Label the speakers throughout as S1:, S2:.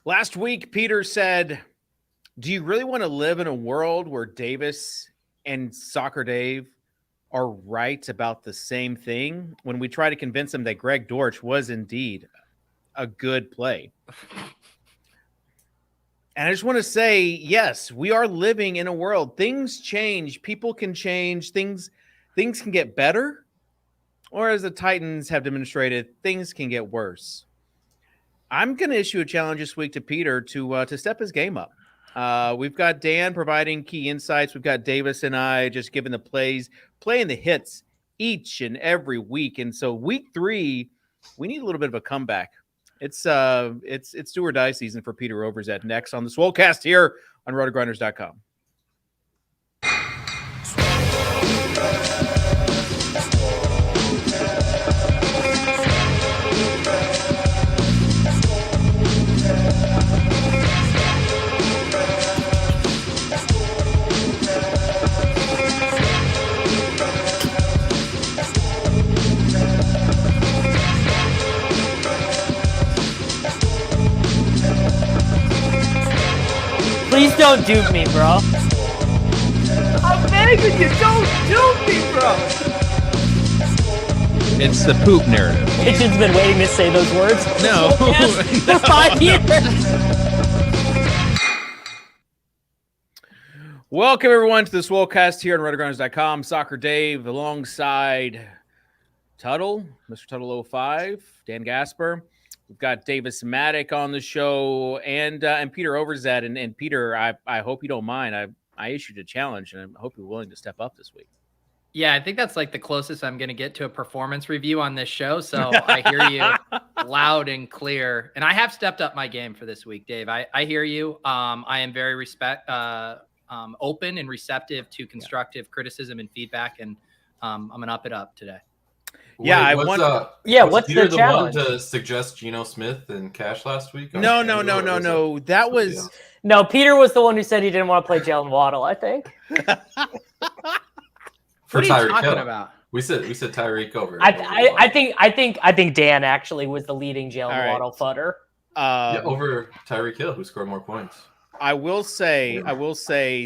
S1: Last week, Peter said, do you really want to live in a world where Davis and Soccer Dave are right about the same thing? When we try to convince him that Greg Dortch was indeed a good play. And I just want to say, yes, we are living in a world. Things change. People can change. Things can get better. Or as the Titans have demonstrated, things can get worse. I'm going to issue a challenge this week to Peter to step his game up. We've got Dan providing key insights. We've got Davis and I just giving the plays, playing the hits each and every week. And so week 3, we need a little bit of a comeback. It's do or die season for Peter Overzet next on the Swolecast here on RotoGrinders.com.
S2: Please don't dupe me, bro.
S3: I'm begging you, don't dupe me, bro.
S4: It's the poop narrative.
S2: Kitchen's been waiting to say those words.
S4: No.
S2: For 5 years.
S1: Welcome, everyone, to the Swolecast here on RotoGrinders.com. Soccer Dave alongside Tuttle, Mr. Tuttle 05, Dan Gaspar. We've got Davis Mattek on the show and Peter Overzet. And Peter, I hope you don't mind. I issued a challenge, and I hope you're willing to step up this week.
S3: Yeah, I think that's like the closest I'm going to get to a performance review on this show. So I hear you loud and clear. And I have stepped up my game for this week, Dave. I hear you. I am very open and receptive to constructive criticism and feedback. And I'm going to up it up today.
S1: Yeah,
S5: what's
S2: what's
S5: Peter
S2: the challenge?
S5: One to suggest Geno Smith and Cash last week?
S1: No. That was
S2: No, Peter was the one who said he didn't want to play Jalen Waddle, I think.
S5: For
S3: What are you
S5: Tyreek
S3: talking
S5: Hill.
S3: about?
S5: We said Tyreek over.
S2: I think Dan actually was the leading Jalen Waddle footer.
S5: Over Tyreek Hill, who scored more points.
S1: I will say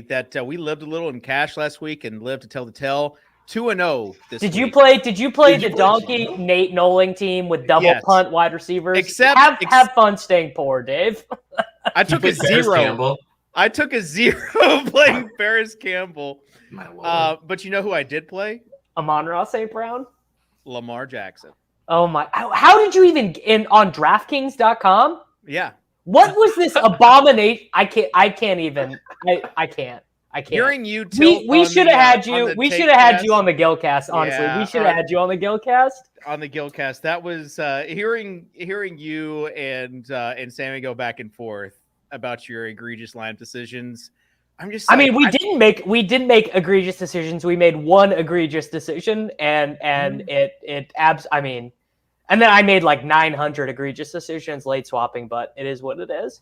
S1: that we lived a little in cash last week and lived to tell the tale. 2-0 this week.
S2: Did you play the donkey Nate Noling team with double punt wide receivers? Have fun staying poor, Dave.
S1: I took a 0. I took a 0 playing Ferris Campbell. But you know who I did play?
S2: Amon-Ra St. Brown?
S1: Lamar Jackson.
S2: Oh my. How did you even on DraftKings.com?
S1: Yeah.
S2: What was this abomination? I can't.
S1: Hearing you
S2: we should have had you. We should have had you on the Gilcast. Honestly, we should have had you on the Gilcast.
S1: On the Gilcast, that was hearing you and Sammy go back and forth about your egregious line decisions.
S2: We didn't make egregious decisions. We made one egregious decision, and and then I made like 900 egregious decisions late swapping, but it is what it is.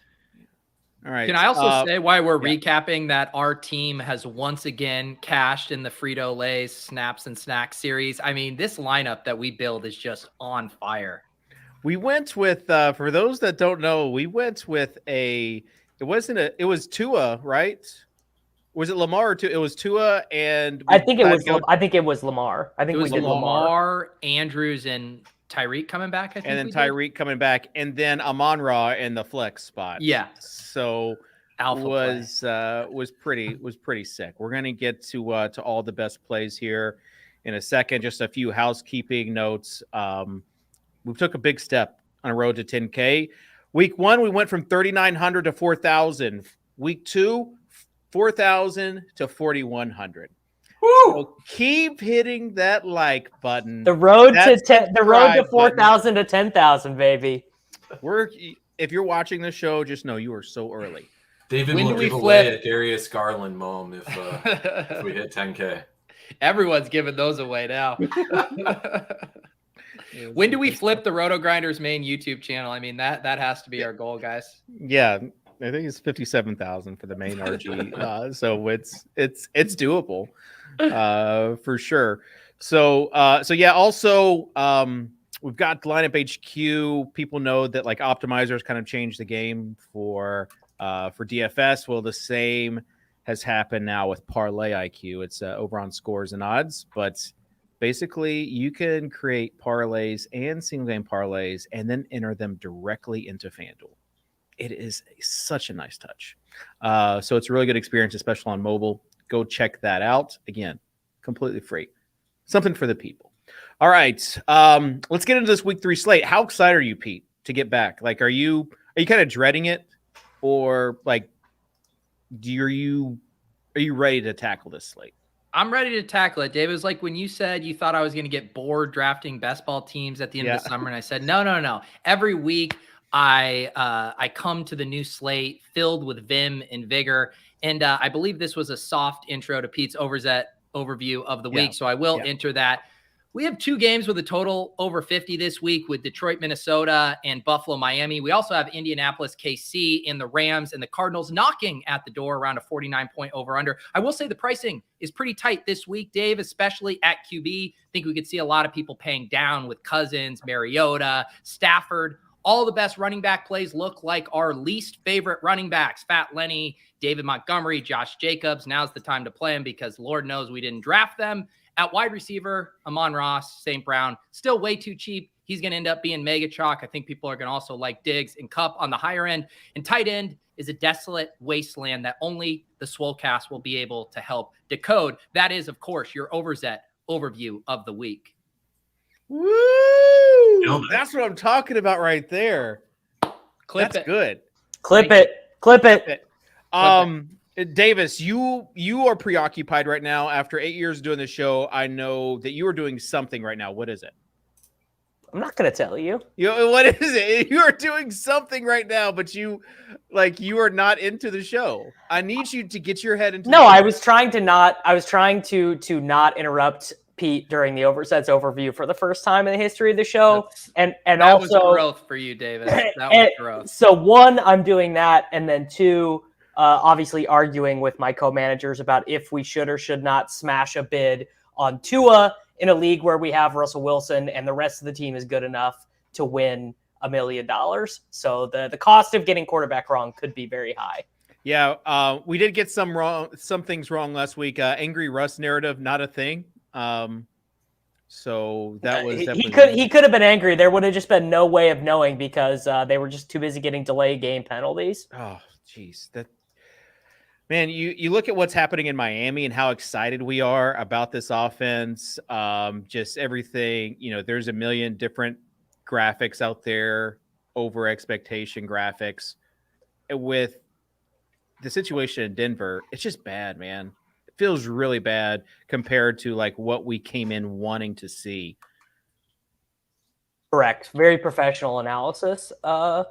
S1: All right.
S3: Can I also say why we're recapping that our team has once again cashed in the Frito-Lay Snaps and Snacks series? I mean, this lineup that we build is just on fire.
S1: We went with, for those that don't know, we went with it was Tua, right? Was it Lamar or Tua? It was Tua and
S2: I think it was Lamar. I think
S3: it was
S2: we did
S3: Lamar, Andrews, and Tyreek coming back. I think,
S1: and then Tyreek coming back, and then Amon-Ra in the flex spot.
S3: Yeah.
S1: So was pretty sick. We're gonna get to all the best plays here in a second. Just a few housekeeping notes. We took a big step on a road to 10K. Week 1, we went from 3,900 to 4,000. Week 2, 4,000 to 4,100. So keep hitting that like button.
S2: The road to 4,000 to 10,000, baby.
S1: If you're watching the show, just know you are so early.
S5: David will give away a Darius Garland mom if we hit 10K.
S3: Everyone's giving those away now. When do we flip the RotoGrinders main YouTube channel? I mean, that has to be our goal, guys.
S1: Yeah, I think it's 57,000 for the main RG. So it's doable for sure. So yeah. Also, we've got lineup HQ. People know that like optimizers kind of changed the game for DFS. Well, the same has happened now with Parlay IQ. It's over on scores and odds, but basically you can create parlays and single game parlays and then enter them directly into FanDuel. It is such a nice touch. So it's a really good experience, especially on mobile. Go check that out. Again, completely free. Something for the people. All right. Let's get into this week 3 slate. How excited are you, Pete, to get back? Like, are you kind of dreading it, or like, are you ready to tackle this slate?
S3: I'm ready to tackle it, Dave. It was like when you said you thought I was going to get bored drafting best ball teams at the end of the summer, and I said, no. Every week I come to the new slate filled with vim and vigor, and I believe this was a soft intro to Pete's Overzet overview of the week, so I will enter that. We have 2 games with a total over 50 this week with Detroit, Minnesota, and Buffalo, Miami. We also have Indianapolis, KC, and the Rams and the Cardinals knocking at the door around a 49-point over-under. I will say the pricing is pretty tight this week, Dave, especially at QB. I think we could see a lot of people paying down with Cousins, Mariota, Stafford. All the best running back plays look like our least favorite running backs, Fat Lenny, David Montgomery, Josh Jacobs. Now's the time to play them because Lord knows we didn't draft them. At wide receiver, Amon-Ra, St. Brown, still way too cheap. He's going to end up being mega chalk. I think people are going to also like Diggs and Kupp on the higher end. And tight end is a desolate wasteland that only the Swolecast will be able to help decode. That is, of course, your Overzet overview of the week.
S1: Woo! That's what I'm talking about right there. That's good.
S2: Clip it.
S1: Davis, you are preoccupied right now. After 8 years doing the show, I know that you are doing something right now. What is it?
S2: I'm not going to tell you.
S1: What is it? You are doing something right now, but you are not into the show. I need you to get your head into.
S2: No, I was trying to not interrupt Pete during the Overzet's overview for the first time in the history of the show. And
S3: that
S2: also
S3: was growth for you, David. That was growth.
S2: So 1, I'm doing that. And then 2, obviously arguing with my co-managers about if we should or should not smash a bid on Tua in a league where we have Russell Wilson and the rest of the team is good enough to win $1 million. So the cost of getting quarterback wrong could be very high.
S1: Yeah, we did get some things wrong last week. Angry Russ narrative, not a thing. So that was
S2: he could have been angry. There would have just been no way of knowing because they were just too busy getting delay game penalties.
S1: Oh, geez, man, you look at what's happening in Miami and how excited we are about this offense. Just everything, there's a million different graphics out there, over expectation graphics. With the situation in Denver, it's just bad, man. It feels really bad compared to like what we came in wanting to see.
S2: Correct. Very professional analysis of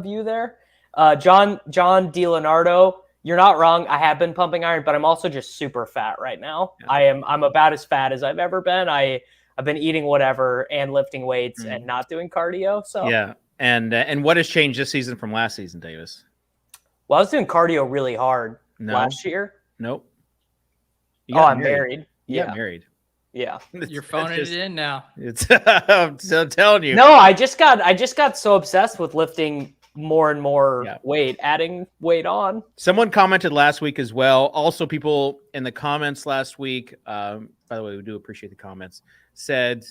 S2: you there. John DiLeonardo, you're not wrong. I have been pumping iron, but I'm also just super fat right now. Yeah. I'm about as fat as I've ever been. I've been eating whatever and lifting weights and not doing cardio. So
S1: yeah. And what has changed this season from last season, Davis?
S2: Well, I was doing cardio really hard last year.
S1: Nope.
S2: I'm married.
S1: Yeah, married.
S2: Yeah,
S3: you're phoning it in now.
S1: It's I'm still telling you.
S2: No, I just got so obsessed with lifting more and more weight, adding weight on.
S1: Someone commented last week as well. Also, people in the comments last week, by the way, we do appreciate the comments, said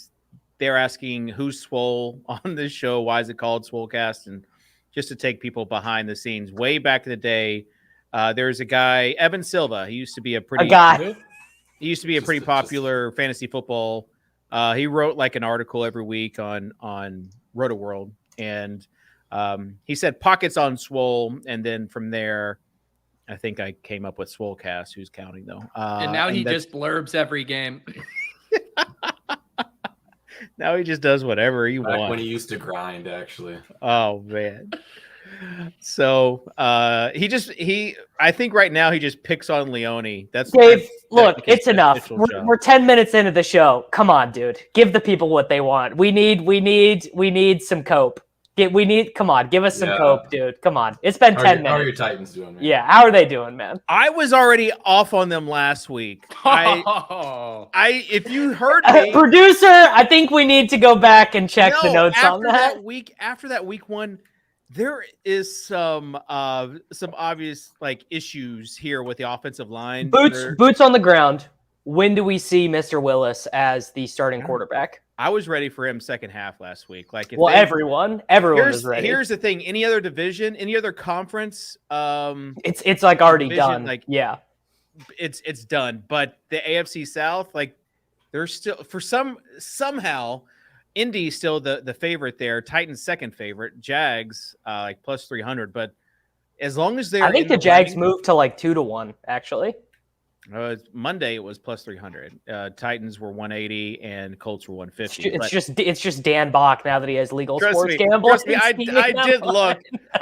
S1: they're asking who's Swole on this show. Why is it called Swolecast? And just to take people behind the scenes, way back in the day, there's a guy, Evan Silva. He used to be a pretty popular fantasy football. He wrote like an article every week on RotoWorld, and he said pockets on Swole, and then from there, I think I came up with Swolecast. Who's counting though?
S3: And now he just blurbs every game.
S1: Now he just does whatever he wants.
S5: When he used to grind, actually.
S1: Oh man. So I think right now he just picks on Leone. That's
S2: Dave. Look, it's enough. We're 10 minutes into the show. Come on, dude. Give the people what they want. We need some cope. Come on, give us some
S5: Yeah.
S2: cope, dude. Come on. It's been 10
S5: How are
S2: minutes.
S5: your Titans doing, man?
S2: Yeah, how are they doing, man?
S1: I was already off on them last week. If you heard me,
S2: Producer, I think we need to go back and check the notes on that.
S1: After that week one, there is some obvious like issues here with the offensive line.
S2: Boots on the ground. When do we see Mr. Willis as the starting quarterback?
S1: I was ready for him second half last week. Like,
S2: everyone was ready.
S1: Here's the thing: any other division, any other conference,
S2: it's like already done.
S1: Like,
S2: yeah,
S1: it's done. But the AFC South, like, there's still somehow Indy's still the favorite there. Titans second favorite. Jags like plus 300. But as long as I
S2: think the Jags moved to like 2-1 actually.
S1: Monday it was plus 300. Titans were 180 and Colts were 150.
S2: It's just Dan Bach now that he has legal sports gambling.
S1: Trust me, I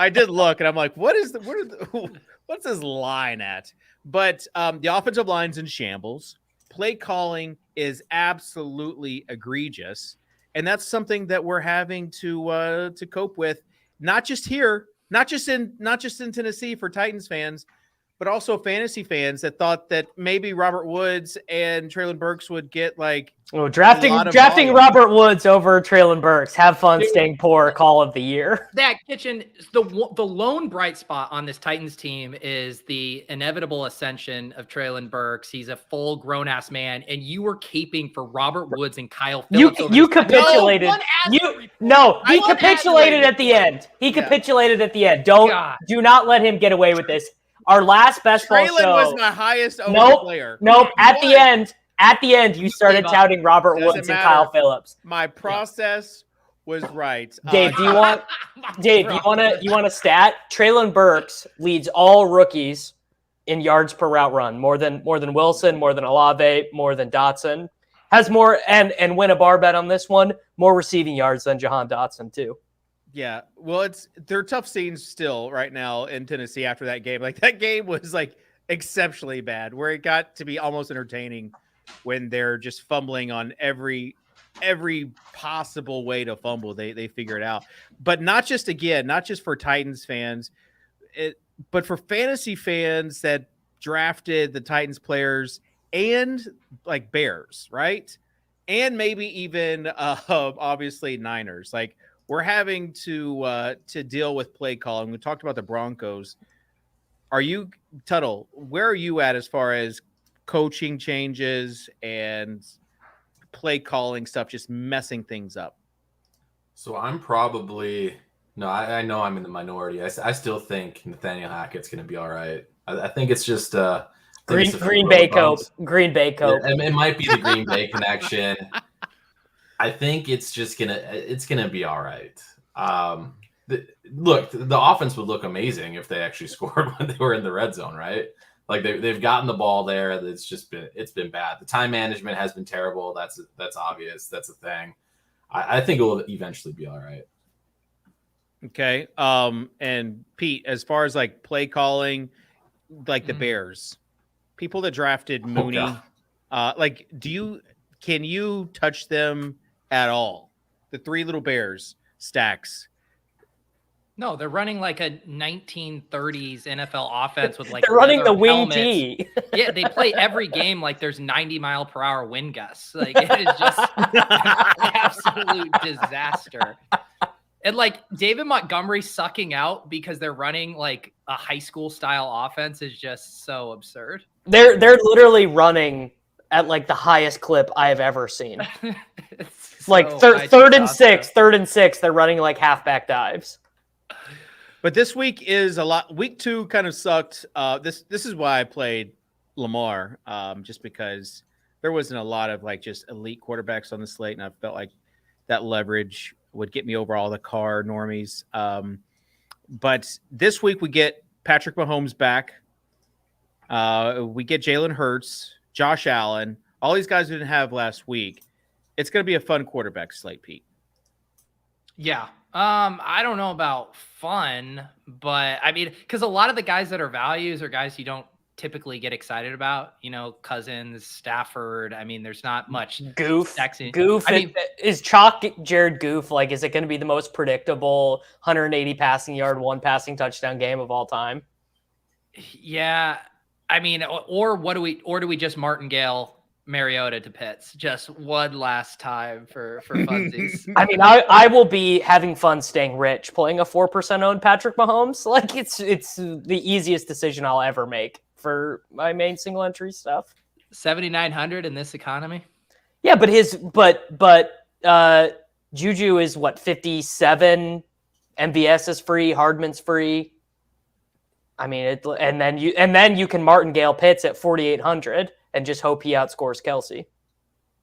S1: did look, and I'm like, what's this line at? But the offensive line's in shambles. Play calling is absolutely egregious, and that's something that we're having to cope with. Not just here, not just in Tennessee for Titans fans, but also fantasy fans that thought that maybe Robert Woods and Treylon Burks would get like
S2: drafting Robert Woods over Treylon Burks. Have fun staying poor. Call of the year.
S3: That Kitchen, the lone bright spot on this Titans team is the inevitable ascension of Treylon Burks. He's a full grown ass man, and you were caping for Robert Woods and Kyle Phillips.
S2: You capitulated. He capitulated at the end. He capitulated at the end. Do not let him get away with this. Our last best ball show
S1: was my highest player.
S2: Nope. At the end, you started touting Robert Woods and Kyle Phillips.
S1: My process was right.
S2: Dave, you want a stat? Treylon Burks leads all rookies in yards per route run, more than Wilson, more than Olave, more than Dotson. Has more and win a bar bet on this one, more receiving yards than Jahan Dotson too.
S1: Yeah, well, they're tough scenes still right now in Tennessee after that game. Like, that game was like exceptionally bad, where it got to be almost entertaining when they're just fumbling on every possible way to fumble. They figure it out, but not just for Titans fans, but for fantasy fans that drafted the Titans players and like Bears, right? And maybe even obviously Niners. Like, we're having to deal with play calling. We talked about the Broncos. Tuttle, where are you at as far as coaching changes and play calling stuff just messing things up?
S5: So I'm probably I know I'm in the minority. I still think Nathaniel Hackett's going to be all right. I think it's just
S2: Green Bay Cope.
S5: Yeah, it might be the Green Bay connection. I think it's gonna be all right. The offense would look amazing if they actually scored when they were in the red zone, right? Like they've gotten the ball there. It's been bad. The time management has been terrible. That's obvious. That's a thing. I think it will eventually be all right.
S1: Okay. And Pete, as far as like play calling, like the Bears, people that drafted Mooney, can you touch them at all? The three little Bears stacks.
S3: No, they're running like a 1930s NFL offense with like
S2: they're running the wing
S3: helmets.
S2: T.
S3: Yeah, they play every game like there's 90-mile-per-hour wind gusts. Like, it is just an absolute disaster. And like David Montgomery sucking out because they're running like a high school style offense is just so absurd.
S2: They're literally running at like the highest clip I have ever seen. Like third and six, they're running like halfback dives.
S1: But this week is a lot. Week 2 kind of sucked. This is why I played Lamar, just because there wasn't a lot of like just elite quarterbacks on the slate, and I felt like that leverage would get me over all the car normies. But this week we get Patrick Mahomes back. We get Jalen Hurts, Josh Allen, all these guys we didn't have last week. It's going to be a fun quarterback slate, Pete.
S3: Yeah. I don't know about fun, but I mean, because a lot of the guys that are values are guys you don't typically get excited about. Cousins, Stafford. I mean, there's not much
S2: Goof.
S3: sexy.
S2: Goof.
S3: I mean,
S2: is chalk Jared Goof like? Is it going to be the most predictable 180 passing yard, 1 passing touchdown game of all time?
S3: Yeah, I mean, or do we just martingale Mariota to Pitts just one last time for funsies?
S2: I mean, I will be having fun staying rich playing a 4% owned Patrick Mahomes. Like it's the easiest decision I'll ever make for my main single entry stuff.
S3: 7,900 in this economy.
S2: Yeah, but Juju is what, 57. MVS is free. Hardman's free. I mean, and then you can martingale Pitts at 4,800 and just hope he outscores Kelsey.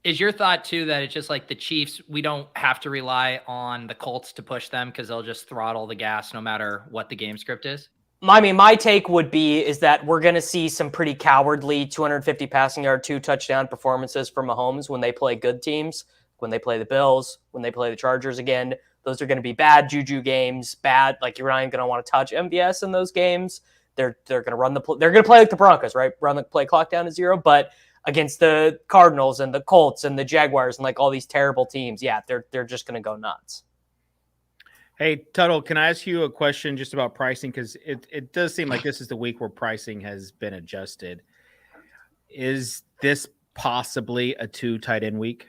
S3: Is your thought too that it's just like the Chiefs, we don't have to rely on the Colts to push them because they'll just throttle the gas no matter what the game script is?
S2: I mean, my take would be is that we're going to see some pretty cowardly 250 passing yard, 2 touchdown performances from Mahomes when they play good teams, when they play the Bills, when they play the Chargers again. Those are going to be bad Juju games, bad. Like you're not even going to want to touch MVS in those games. They're going to run they're going to play like the Broncos, right? Run the play clock down to 0, but against the Cardinals and the Colts and the Jaguars and like all these terrible teams, yeah, they're just going to go nuts.
S1: Hey, Tuttle, can I ask you a question just about pricing? Because it does seem like this is the week where pricing has been adjusted. Is this possibly a 2 tight end week?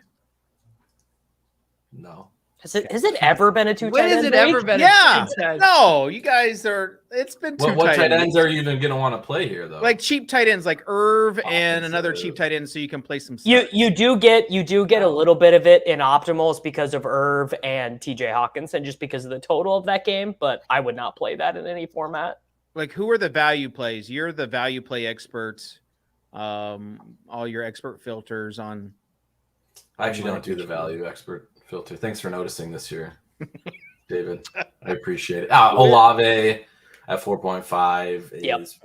S5: No.
S2: Has it ever been a 2 tight end?
S3: When has it ever been?
S1: Yeah. No, you guys are. It's been 2
S5: What tight ends
S1: weeks.
S5: are you even going to want to play here, though?
S1: Like cheap tight ends, like Irv and another cheap tight end, so you can play some.
S2: You do get a little bit of it in optimals because of Irv and TJ Hawkinson, just because of the total of that game. But I would not play that in any format.
S1: Like, who are the value plays? You're the value play experts. All your expert filters on.
S5: I actually don't do the value expert filter. Thanks for noticing this year, David. I appreciate it. Olave at 4.5 is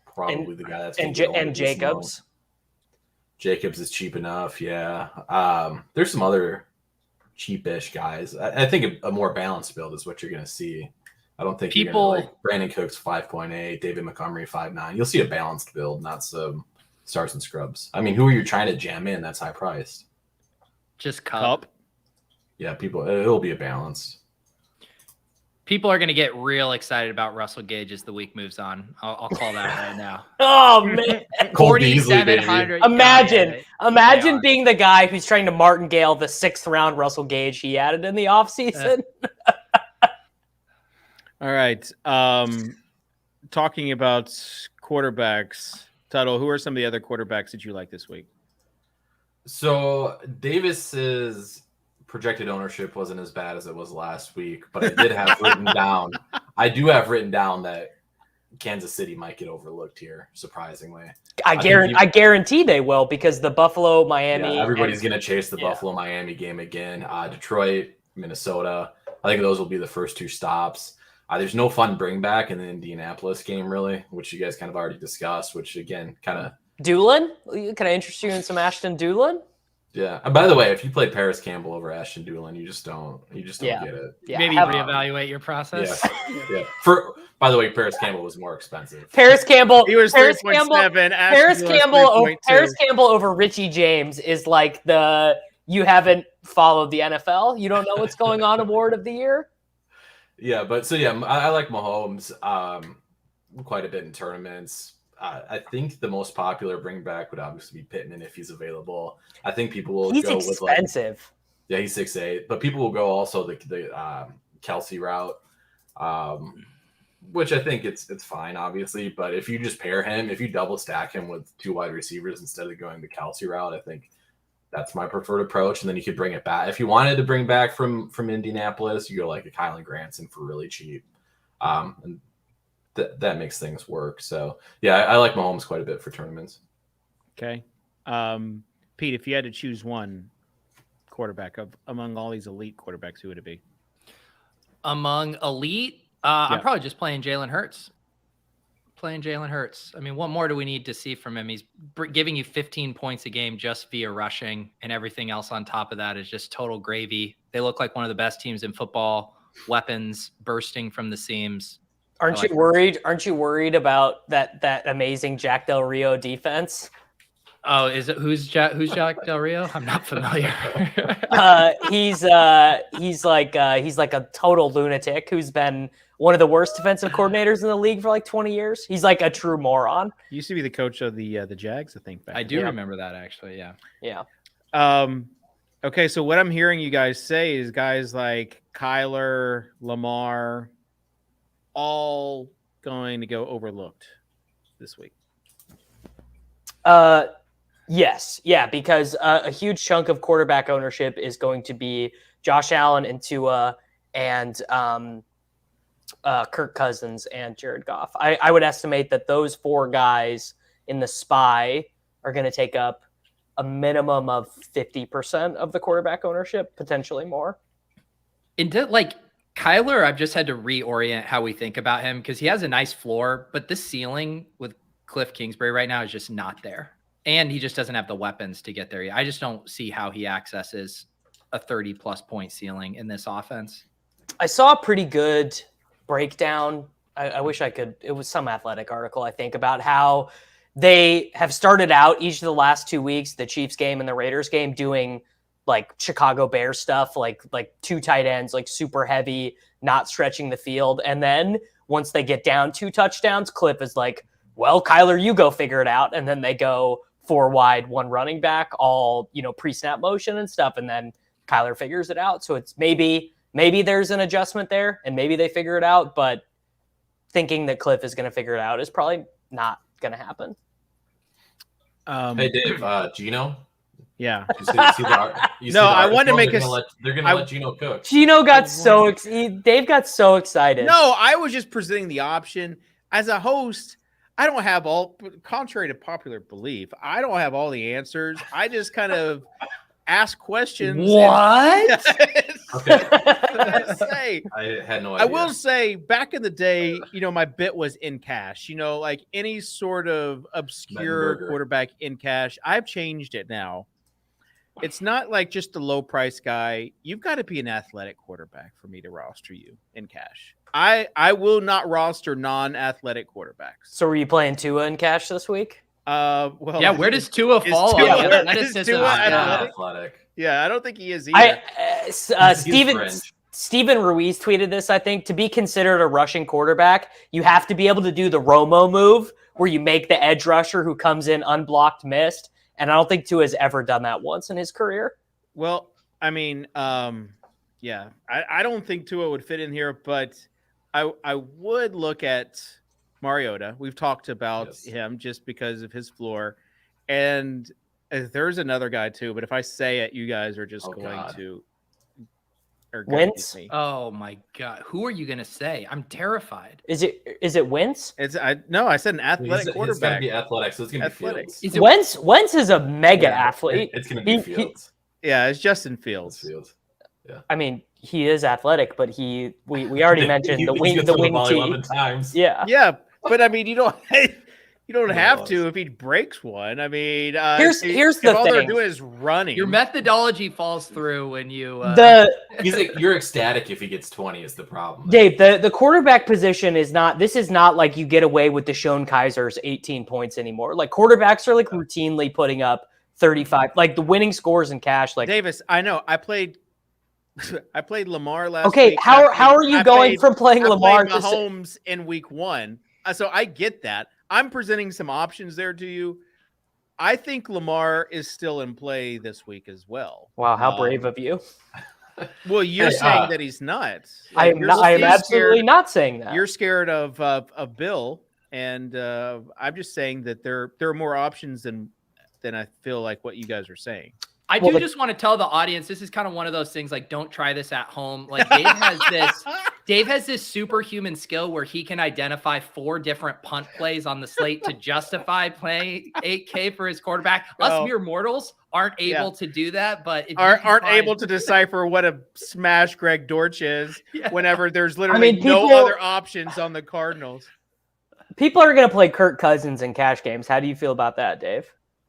S5: probably the guy that's
S2: and Jacobs.
S5: Jacobs is cheap enough, yeah. There's some other cheapish guys. I think a more balanced build is what you're going to see. I don't think you're going to like Brandon Cooks 5.8, David Montgomery 5.9. You'll see a balanced build, not some stars and scrubs. I mean, who are you trying to jam in that's high priced?
S3: Just Cup.
S5: Yeah, it'll be a balance.
S3: People are going to get real excited about Russell Gage as the week moves on. I'll call that right now.
S2: Oh, man.
S3: 4,700.
S2: Imagine being the guy who's trying to martingale the 6th round Russell Gage he added in the offseason.
S1: All right. Talking about quarterbacks, Tuttle, who are some of the other quarterbacks that you like this week?
S5: So Davis's projected ownership wasn't as bad as it was last week, but I did have written down. I do have written down that Kansas City might get overlooked here, surprisingly.
S2: I guarantee they will because the Buffalo, Miami.
S5: Yeah, everybody's going to chase the Buffalo, Miami game again. Detroit, Minnesota. I think those will be the first 2 stops. There's no fun bring back in the Indianapolis game, really, which you guys kind of already discussed, which again, kind of.
S2: Doolin? Can I interest you in some Ashton Doolin?
S5: Yeah. And by the way, if you play Paris Campbell over Ashton Doolin, you just don't get it.
S2: Yeah.
S3: Maybe reevaluate your process.
S5: Yeah. By the way, Paris Campbell was more expensive.
S2: Paris Campbell.
S1: He was 3.7.
S2: Paris Campbell over Richie James is like you haven't followed the NFL. You don't know what's going on award of the year.
S5: Yeah, but I like Mahomes quite a bit in tournaments. I think the most popular bring back would obviously be Pittman if he's available. I think people will
S2: he's
S5: go
S2: expensive.
S5: with he's 6'8", but people will go also the Kelsey route, which I think it's fine, obviously. But if you just pair him, if you double stack him with 2 wide receivers instead of going the Kelsey route, I think that's my preferred approach. And then you could bring it back if you wanted to bring back from Indianapolis. You go like a Kylan Granson for really cheap, and that makes things work. So yeah, I like Mahomes quite a bit for tournaments.
S1: Okay, Pete, if you had to choose one quarterback among all these elite quarterbacks, who would it be?
S3: Among elite, I'm probably just playing Jalen Hurts. I mean, what more do we need to see from him? He's giving you 15 points a game just via rushing, and everything else on top of that is just total gravy. They look like one of the best teams in football. Weapons bursting from the seams.
S2: Aren't you worried? Aren't you worried about that amazing Jack Del Rio defense?
S3: Oh, who's Jack Del Rio? I'm not familiar.
S2: He's like a total lunatic who's been one of the worst defensive coordinators in the league for like 20 years. He's like a true moron.
S1: He used to be the coach of the Jags, I think.
S3: I do remember that actually. Yeah.
S2: Yeah.
S1: Okay, so what I'm hearing you guys say is guys like Kyler, Lamar, all going to go overlooked this week.
S2: Yes. Yeah, because a huge chunk of quarterback ownership is going to be Josh Allen and Tua and Kirk Cousins and Jared Goff. I would estimate that those four guys in the SPY are going to take up a minimum of 50% of the quarterback ownership, potentially more.
S3: Like Kyler, I've just had to reorient how we think about him because he has a nice floor, but the ceiling with Cliff Kingsbury right now is just not there. And he just doesn't have the weapons to get there. I just don't see how he accesses a 30-plus point ceiling in this offense.
S2: I saw a pretty good breakdown. I wish I could. It was some Athletic article, I think, about how they have started out each of the last 2 weeks, the Chiefs game and the Raiders game, doing like Chicago Bears stuff, like two tight ends, like super heavy, not stretching the field. And then once they get down 2 touchdowns, Cliff is like, well, Kyler, you go figure it out. And then they go 4 wide, 1 running back, all, pre-snap motion and stuff. And then Kyler figures it out. So it's maybe there's an adjustment there and maybe they figure it out, but thinking that Cliff is going to figure it out is probably not going to happen.
S5: Hey, Dave, Gino?
S1: Yeah.
S5: I wanted to make they're going to let Gino cook.
S2: Gino got Dave got so excited.
S1: No, I was just presenting the option. As a host, I don't have contrary to popular belief, I don't have all the answers. I just kind of ask questions.
S2: What?
S5: Okay.
S1: I
S5: had no idea.
S1: I will say, back in the day, my bit was in cash. Like any sort of obscure quarterback in cash. I've changed it now. It's not like just a low price guy. You've got to be an athletic quarterback for me to roster you in cash. I will not roster non-athletic quarterbacks.
S2: So were you playing Tua in cash this week?
S1: Well,
S3: yeah. Where does Tua fall?
S1: Is Tua athletic? Yeah, I don't think he is either.
S2: Steven Ruiz tweeted this, I think. To be considered a rushing quarterback, you have to be able to do the Romo move where you make the edge rusher who comes in unblocked missed. And I don't think Tua has ever done that once in his career.
S1: Well, I mean, yeah, I don't think Tua would fit in here, but I would look at Mariota. We've talked about him just because of his floor. And there's another guy too, but if I say it, you guys are just to
S2: Wentz?
S3: Oh my God. Who are you going to say? I'm terrified.
S2: Is it Wentz?
S1: No, I said an athletic quarterback.
S5: It's going to be athletic, so it's going to be
S2: Fields. Wentz is a mega athlete.
S5: It's going to be Fields.
S1: Yeah, it's Justin Fields.
S5: Yeah.
S2: I mean, he is athletic, but we already mentioned the wing T.
S5: 11 times.
S2: Yeah.
S1: Yeah, but I mean, you don't have to if he breaks one. I mean,
S2: here's the thing.
S1: All they're doing is running.
S3: Your methodology falls through when you.
S5: You're ecstatic if he gets 20 is the problem.
S2: Dave, the quarterback position is not. This is not like you get away with Deshaun Kaiser's 18 points anymore. Like quarterbacks are like routinely putting up 35. Like the winning scores in cash. Like
S1: Davis, I know. I played Lamar last week.
S2: Okay, how are you going from playing Lamar
S1: to Mahomes in week 1? So I get that. I'm presenting some options there to you. I think Lamar is still in play this week as well.
S2: Wow, how brave of you.
S1: Well, you're saying that he's not.
S2: I am absolutely not saying that.
S1: You're scared of Bill, and I'm just saying that there are more options than I feel like what you guys are saying.
S3: I do just want to tell the audience, this is kind of one of those things, like, don't try this at home. Like Dave has this superhuman skill where he can identify 4 different punt plays on the slate to justify playing 8K for his quarterback. Us mere mortals aren't able to do that, but
S1: aren't able to decipher what a smash Greg Dortch is whenever there's literally no other options on the Cardinals.
S2: People are going to play Kirk Cousins in cash games. How do you feel about that, Dave?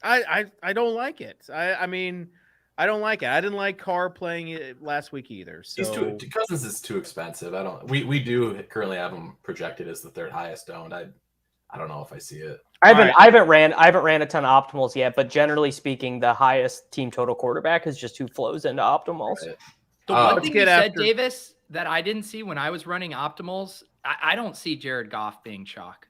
S1: I don't like it. I mean, I don't like it. I didn't like Carr playing it last week either. So
S5: Cousins is too expensive. We do currently have him projected as the third highest owned. I don't know if I see it.
S2: I haven't ran a ton of optimals yet, but generally speaking, the highest team total quarterback is just who flows into optimals.
S5: Right.
S3: The one thing you said,
S1: after...
S3: Davis, that I didn't see when I was running optimals, I don't see Jared Goff being chalk.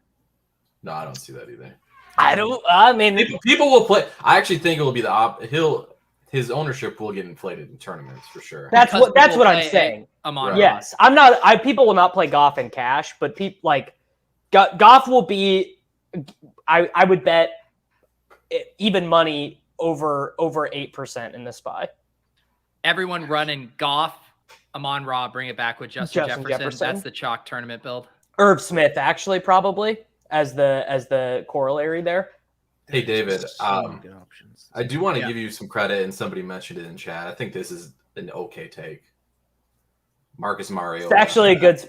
S5: No, I don't see that either.
S2: I mean,
S5: people will play. I actually think it will be his ownership will get inflated in tournaments for sure.
S2: That's what I'm saying. Yes, I'm not. People will not play Goff in cash, but people like Goff will be. I would bet even money over 8% in this spy.
S3: Everyone running Goff, Amon-Ra, bring it back with Justin Jefferson. That's the chalk tournament build.
S2: Irv Smith, actually, probably as the corollary there.
S5: Hey, David, I do want to give you some credit, and somebody mentioned it in chat. I think this is an okay take. Marcus Mariota.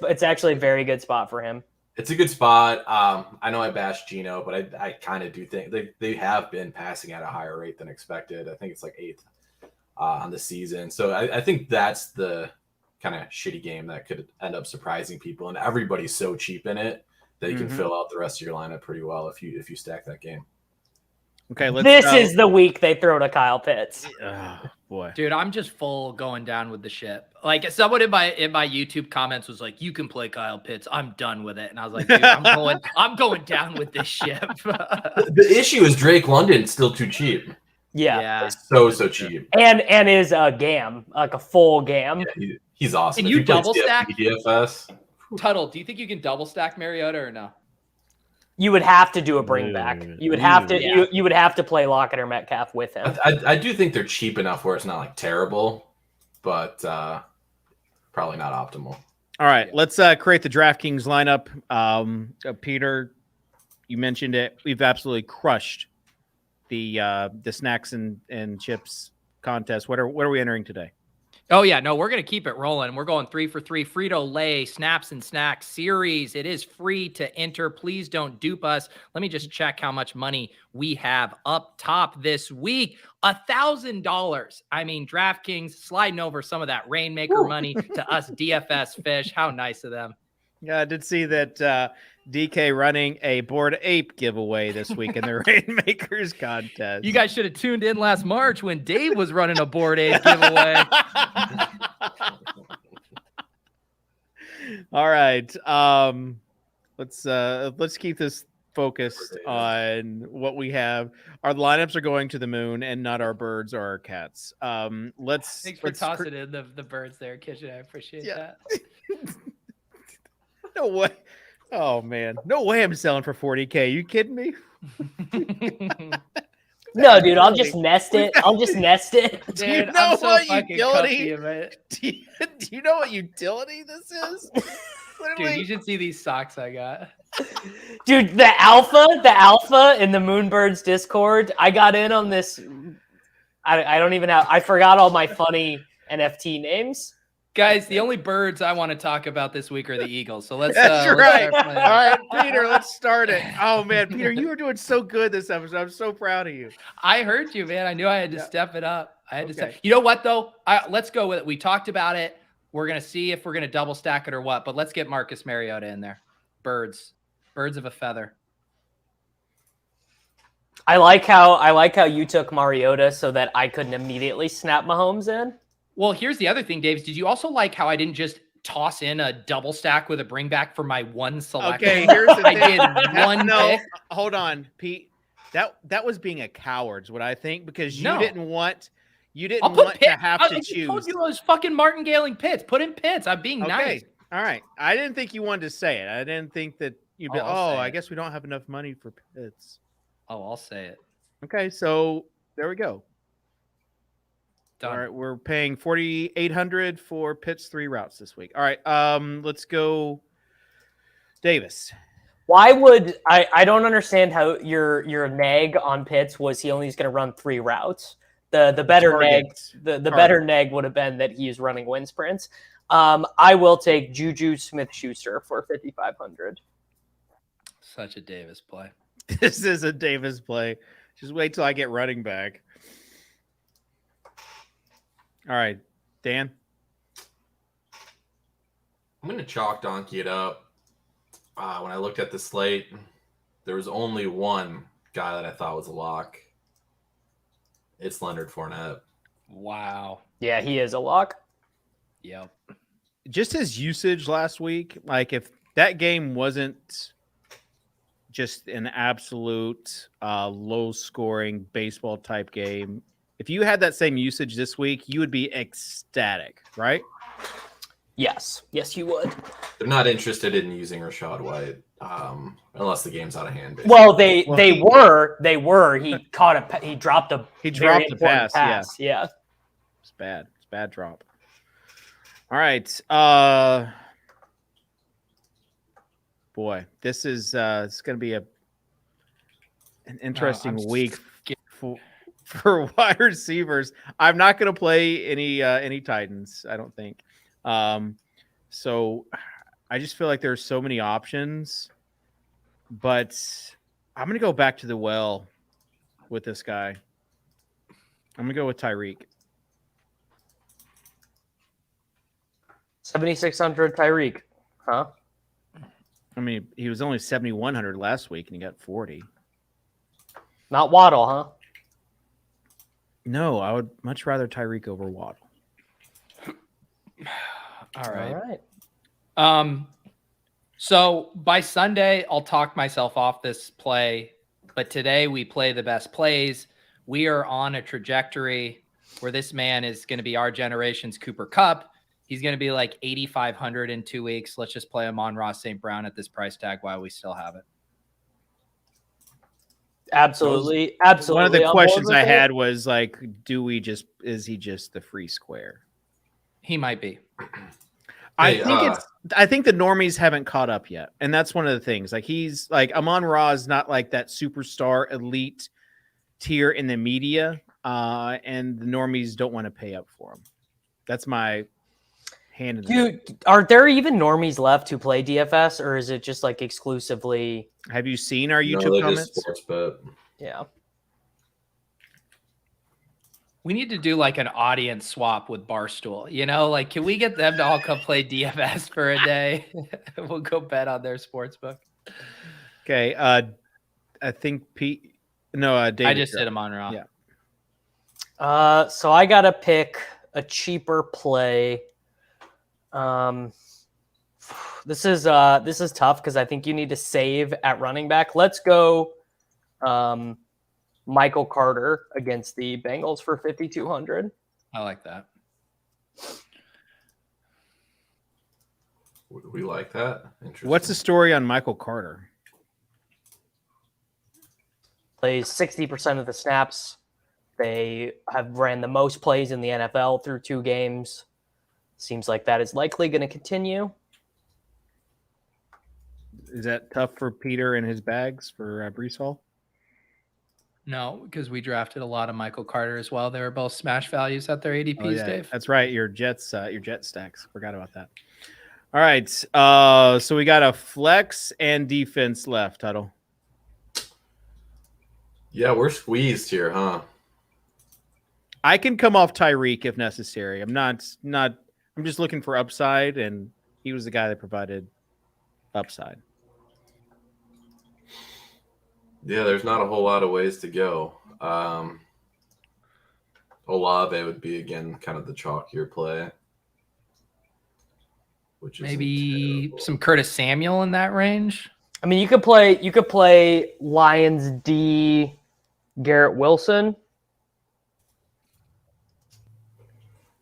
S2: It's actually a very good spot for him.
S5: It's a good spot. I know I bashed Geno, but I kind of do think they have been passing at a higher rate than expected. I think it's like 8th on the season. So I think that's the kind of shitty game that could end up surprising people. And everybody's so cheap in it that you can fill out the rest of your lineup pretty well if you stack that game.
S1: Okay,
S2: this is the week they throw to Kyle Pitts.
S1: Oh, boy,
S3: dude, I'm just full going down with the ship. Like someone in my YouTube comments was like, "You can play Kyle Pitts. I'm done with it." And I was like, "Dude, I'm going down with this ship."
S5: The issue is Drake London's still too cheap.
S2: Yeah.
S5: So cheap.
S2: And is a gam, like a full gam.
S5: Yeah, he's awesome.
S3: Can you double stack
S5: DFS?
S3: Tuttle, do you think you can double stack Mariota or no?
S2: You would have to do a bring back. You would have to you would have to play Lockett or Metcalf with him.
S5: I do think they're cheap enough where it's not like terrible, but probably not optimal.
S1: All right, let's create the DraftKings lineup. Peter, you mentioned it. We've absolutely crushed the snacks and chips contest. What are we entering today?
S3: Oh, yeah. No, we're going to keep it rolling. We're going 3 for 3 Frito-Lay Snaps and Snacks series. It is free to enter. Please don't dupe us. Let me just check how much money we have up top this week. $1,000. I mean, DraftKings sliding over some of that Rainmaker money to us DFS fish. How nice of them.
S1: Yeah, I did see that DK running a Bored Ape giveaway this week in the Rainmakers contest.
S3: You guys should have tuned in last March when Dave was running a Bored Ape giveaway.
S1: All right. Let's keep this focused on what we have. Our lineups are going to the moon and not our birds or our cats.
S3: Thanks for tossing in the birds there, Kitchen. I appreciate that.
S1: No way. Oh, man. No way I'm selling for 40K. You kidding me?
S2: No, dude. I'll just nest it.
S1: Do you know what utility? Do you know what utility this is?
S3: Dude, you should see these socks I got.
S2: Dude, the alpha in the Moonbirds Discord. I got in on this. I don't even have. I forgot all my funny NFT names.
S3: Guys, the only birds I want to talk about this week are the Eagles. So let's.
S1: That's right. All right, Peter, let's start it. Oh man, Peter, you were doing so good this episode. I'm so proud of you.
S3: I heard you, man. I knew I had to step it up. You know what though? Let's go with it. We talked about it. We're gonna see if we're gonna double stack it or what. But let's get Marcus Mariota in there. Birds of a feather.
S2: I like how you took Mariota so that I couldn't immediately snap Mahomes in.
S3: Well, here's the other thing, Dave. Did you also like how I didn't just toss in a double stack with a bring back for my one selection?
S1: Okay, here's the thing.
S3: I did one pick.
S1: Hold on, Pete. That was being a coward, is what I think, because you didn't want to have to choose.
S3: I told you I was fucking martingaling Pitts. Put in Pitts. I'm being nice.
S1: All right. I didn't think you wanted to say it. I didn't think that you'd be, I guess we don't have enough money for Pitts.
S3: Oh, I'll say it.
S1: Okay, so there we go.
S3: Done.
S1: All right, we're paying $4,800 for Pitts 3 routes this week. All right, let's go, Davis.
S2: Why would I don't understand how your nag on Pitts was he only is going to run 3 routes. The better nag would have been that he's running wind sprints. I will take Juju Smith-Schuster for $5,500.
S3: Such a Davis play.
S1: This is a Davis play. Just wait till I get running back. All right, Dan.
S5: I'm going to chalk donkey it up. When I looked at the slate, there was only one guy that I thought was a lock. It's Leonard Fournette.
S3: Wow.
S2: Yeah, he is a lock.
S3: Yep.
S1: Just his usage last week, like if that game wasn't just an absolute low-scoring baseball type game, if you had that same usage this week, you would be ecstatic, right?
S2: Yes, you would.
S5: They're not interested in using Rashad White unless the game's out of hand. Basically.
S2: Well, they were. He dropped a very important pass. Yeah.
S1: It's bad. It's a bad drop. All right. Boy, this is it's going to be an interesting week for wide receivers. I'm not going to play any Titans, I don't think. So I just feel like there's so many options, but I'm going to go back to the well with this guy. I'm going to go with Tyreek.
S2: 7,600 Tyreek, huh?
S1: I mean, he was only 7,100 last week, and he got 40.
S2: Not Waddle, huh?
S1: No, I would much rather Tyreek over Waddle.
S3: All right. So by Sunday, I'll talk myself off this play, but today we play the best plays. We are on a trajectory where this man is going to be our generation's Cooper Kupp. He's going to be like 8,500 in 2 weeks. Let's just play him on Ross St. Brown at this price tag while we still have it.
S2: Absolutely.
S1: One of the questions I had was like, is he just the free square?
S3: He might be.
S1: I think the normies haven't caught up yet. And that's one of the things. Like he's like Amon-Ra is not like that superstar elite tier in the media. And the normies don't want to pay up for him. That's my hand in the
S2: Dude, are there even normies left who play DFS, or is it just like exclusively?
S1: Have you seen our YouTube comments?
S5: Sports bet.
S2: Yeah.
S3: We need to do like an audience swap with Barstool. You know, like, can we get them to all come play DFS for a day? We'll go bet on their sports book.
S1: Okay. I think David.
S3: I just did him on Raw.
S1: Yeah.
S2: So I got to pick a cheaper play. This is tough because I think you need to save at running back. Let's go Michael Carter against the Bengals for 5,200.
S3: I like that.
S5: We like that. Interesting.
S1: What's the story on Michael Carter?
S2: Plays 60% of the snaps. They have ran the most plays in the NFL through 2 games. Seems like that is likely going to continue.
S1: Is that tough for Peter and his bags for Breece Hall?
S3: No, because we drafted a lot of Michael Carter as well. They were both smash values at their ADPs, Dave.
S1: That's right. Your Jet stacks. Forgot about that. All right. So we got a flex and defense left, Tuttle.
S5: Yeah, we're squeezed here, huh?
S1: I can come off Tyreek if necessary. I'm just looking for upside, and he was the guy that provided upside.
S5: Yeah, there's not a whole lot of ways to go. Olave would be, again, kind of the chalkier play. Which
S3: maybe some Curtis Samuel in that range.
S2: I mean, you could play Lions D Garrett Wilson.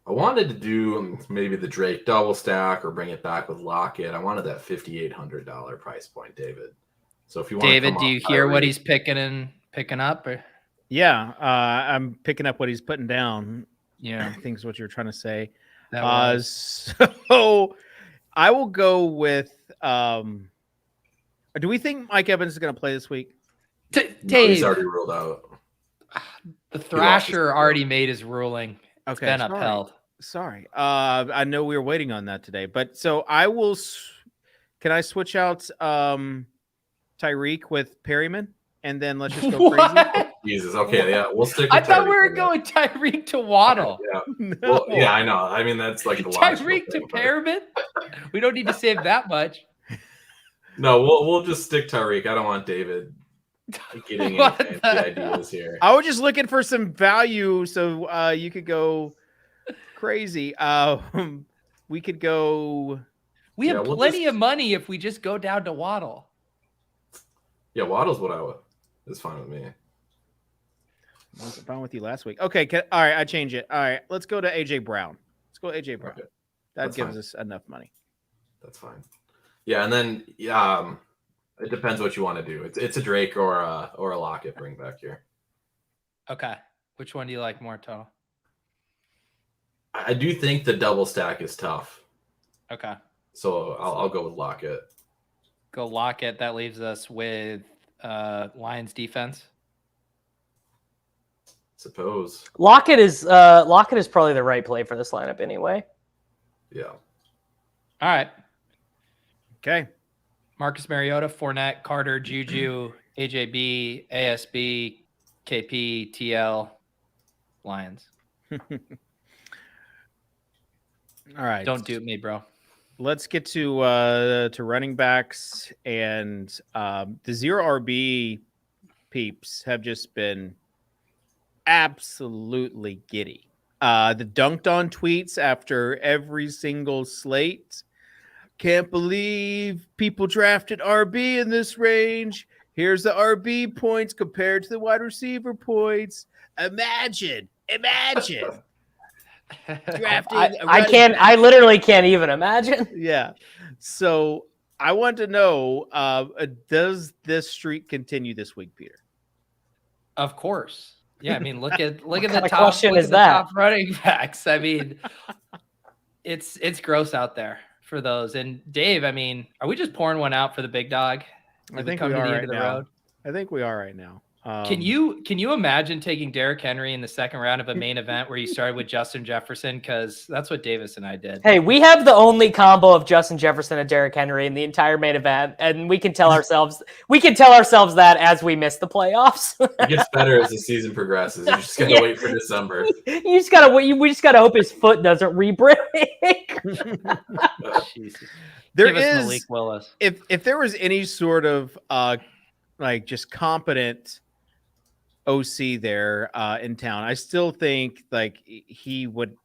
S5: I wanted to do maybe the Drake double stack or bring it back with Lockett. I wanted that $5,800 price point, David. So if you want,
S3: David, do you hear what he's picking up? Or?
S1: Yeah, I'm picking up what he's putting down.
S3: Yeah,
S1: I think is what you're trying to say.
S3: So
S1: I will go with. Do we think Mike Evans is going to play this week?
S3: Dave,
S5: no, he's already ruled out.
S3: The Thrasher already made his ruling. It's
S1: Okay,
S3: been upheld.
S1: Sorry. I know we were waiting on that today, but so I will. Can I switch out Tyreek with Perryman, and then let's just go crazy?
S5: Jesus. Okay, yeah, we'll stick.
S3: I
S5: With
S3: thought we
S5: Tyreek
S3: were
S5: on
S3: going Tyreek to Waddle.
S5: that. Yeah.
S1: No.
S5: Well, yeah, I know. I mean, that's like the logical
S3: Tyreek to
S5: thing, but-
S3: Perriman. We don't need to save that much.
S5: No, we'll just stick Tyreek. I don't want David getting any
S3: What
S5: fancy
S3: the
S5: ideas here.
S1: I was just looking for some value so you could go crazy. We could go.
S3: We have
S5: we'll
S3: plenty
S5: just-
S3: of money if we just go down to Waddle.
S5: Yeah, Waddle's what I would. It's fine with me.
S1: I was fine with you last week. Okay, all right, I change it. All right, let's go to AJ Brown. Let's go AJ Brown.
S5: Okay,
S1: That
S5: that's
S1: gives
S5: fine.
S1: us enough money.
S5: That's fine. Yeah, and then it depends what you want to do. It's a Drake or a Lockett bring back here.
S3: Okay. Which one do you like more, Total?
S5: I do think the double stack is tough,
S3: Okay.
S5: so I'll go with Lockett.
S3: Go Lockett. That leaves us with Lions defense.
S5: Suppose.
S2: Lockett is probably the right play for this lineup anyway.
S5: Yeah.
S3: All right.
S1: Okay.
S3: Marcus Mariota, Fournette, Carter, Juju, AJB, ASB, KP, TL, Lions.
S1: All right.
S3: Don't dupe me, bro.
S1: Let's get to running backs, and the zero RB peeps have just been absolutely giddy. The dunked on tweets after every single slate. Can't believe people drafted RB in this range. Here's the RB points compared to the wide receiver points. Imagine. Drafting
S2: I literally can't even imagine.
S1: Yeah. So I want to know, does this streak continue this week, Peter?
S3: Of course. Yeah, I mean, look at
S2: kind
S3: the
S2: of
S3: top.
S2: question
S3: Look
S2: is
S3: at the
S2: that?
S3: top running backs. I mean, it's gross out there for those. And Dave, I mean, are we just pouring one out for the big dog?
S1: I
S3: Did
S1: think
S3: come
S1: we
S3: to
S1: are
S3: the
S1: right
S3: end of the
S1: now.
S3: road?
S1: I think we are right now.
S3: Can you imagine taking Derrick Henry in the second round of a main event where you started with Justin Jefferson? Because that's what Davis and I did.
S2: Hey, we have the only combo of Justin Jefferson and Derrick Henry in the entire main event, and we can tell ourselves that as we miss the playoffs.
S5: It gets better as the season progresses. You just gotta wait for December.
S2: We just gotta hope his foot doesn't re-break.
S3: Jesus.
S1: There
S3: Give us
S1: is
S3: Malik Willis.
S1: if there was any sort of like just competent OC there in town, I still think like he would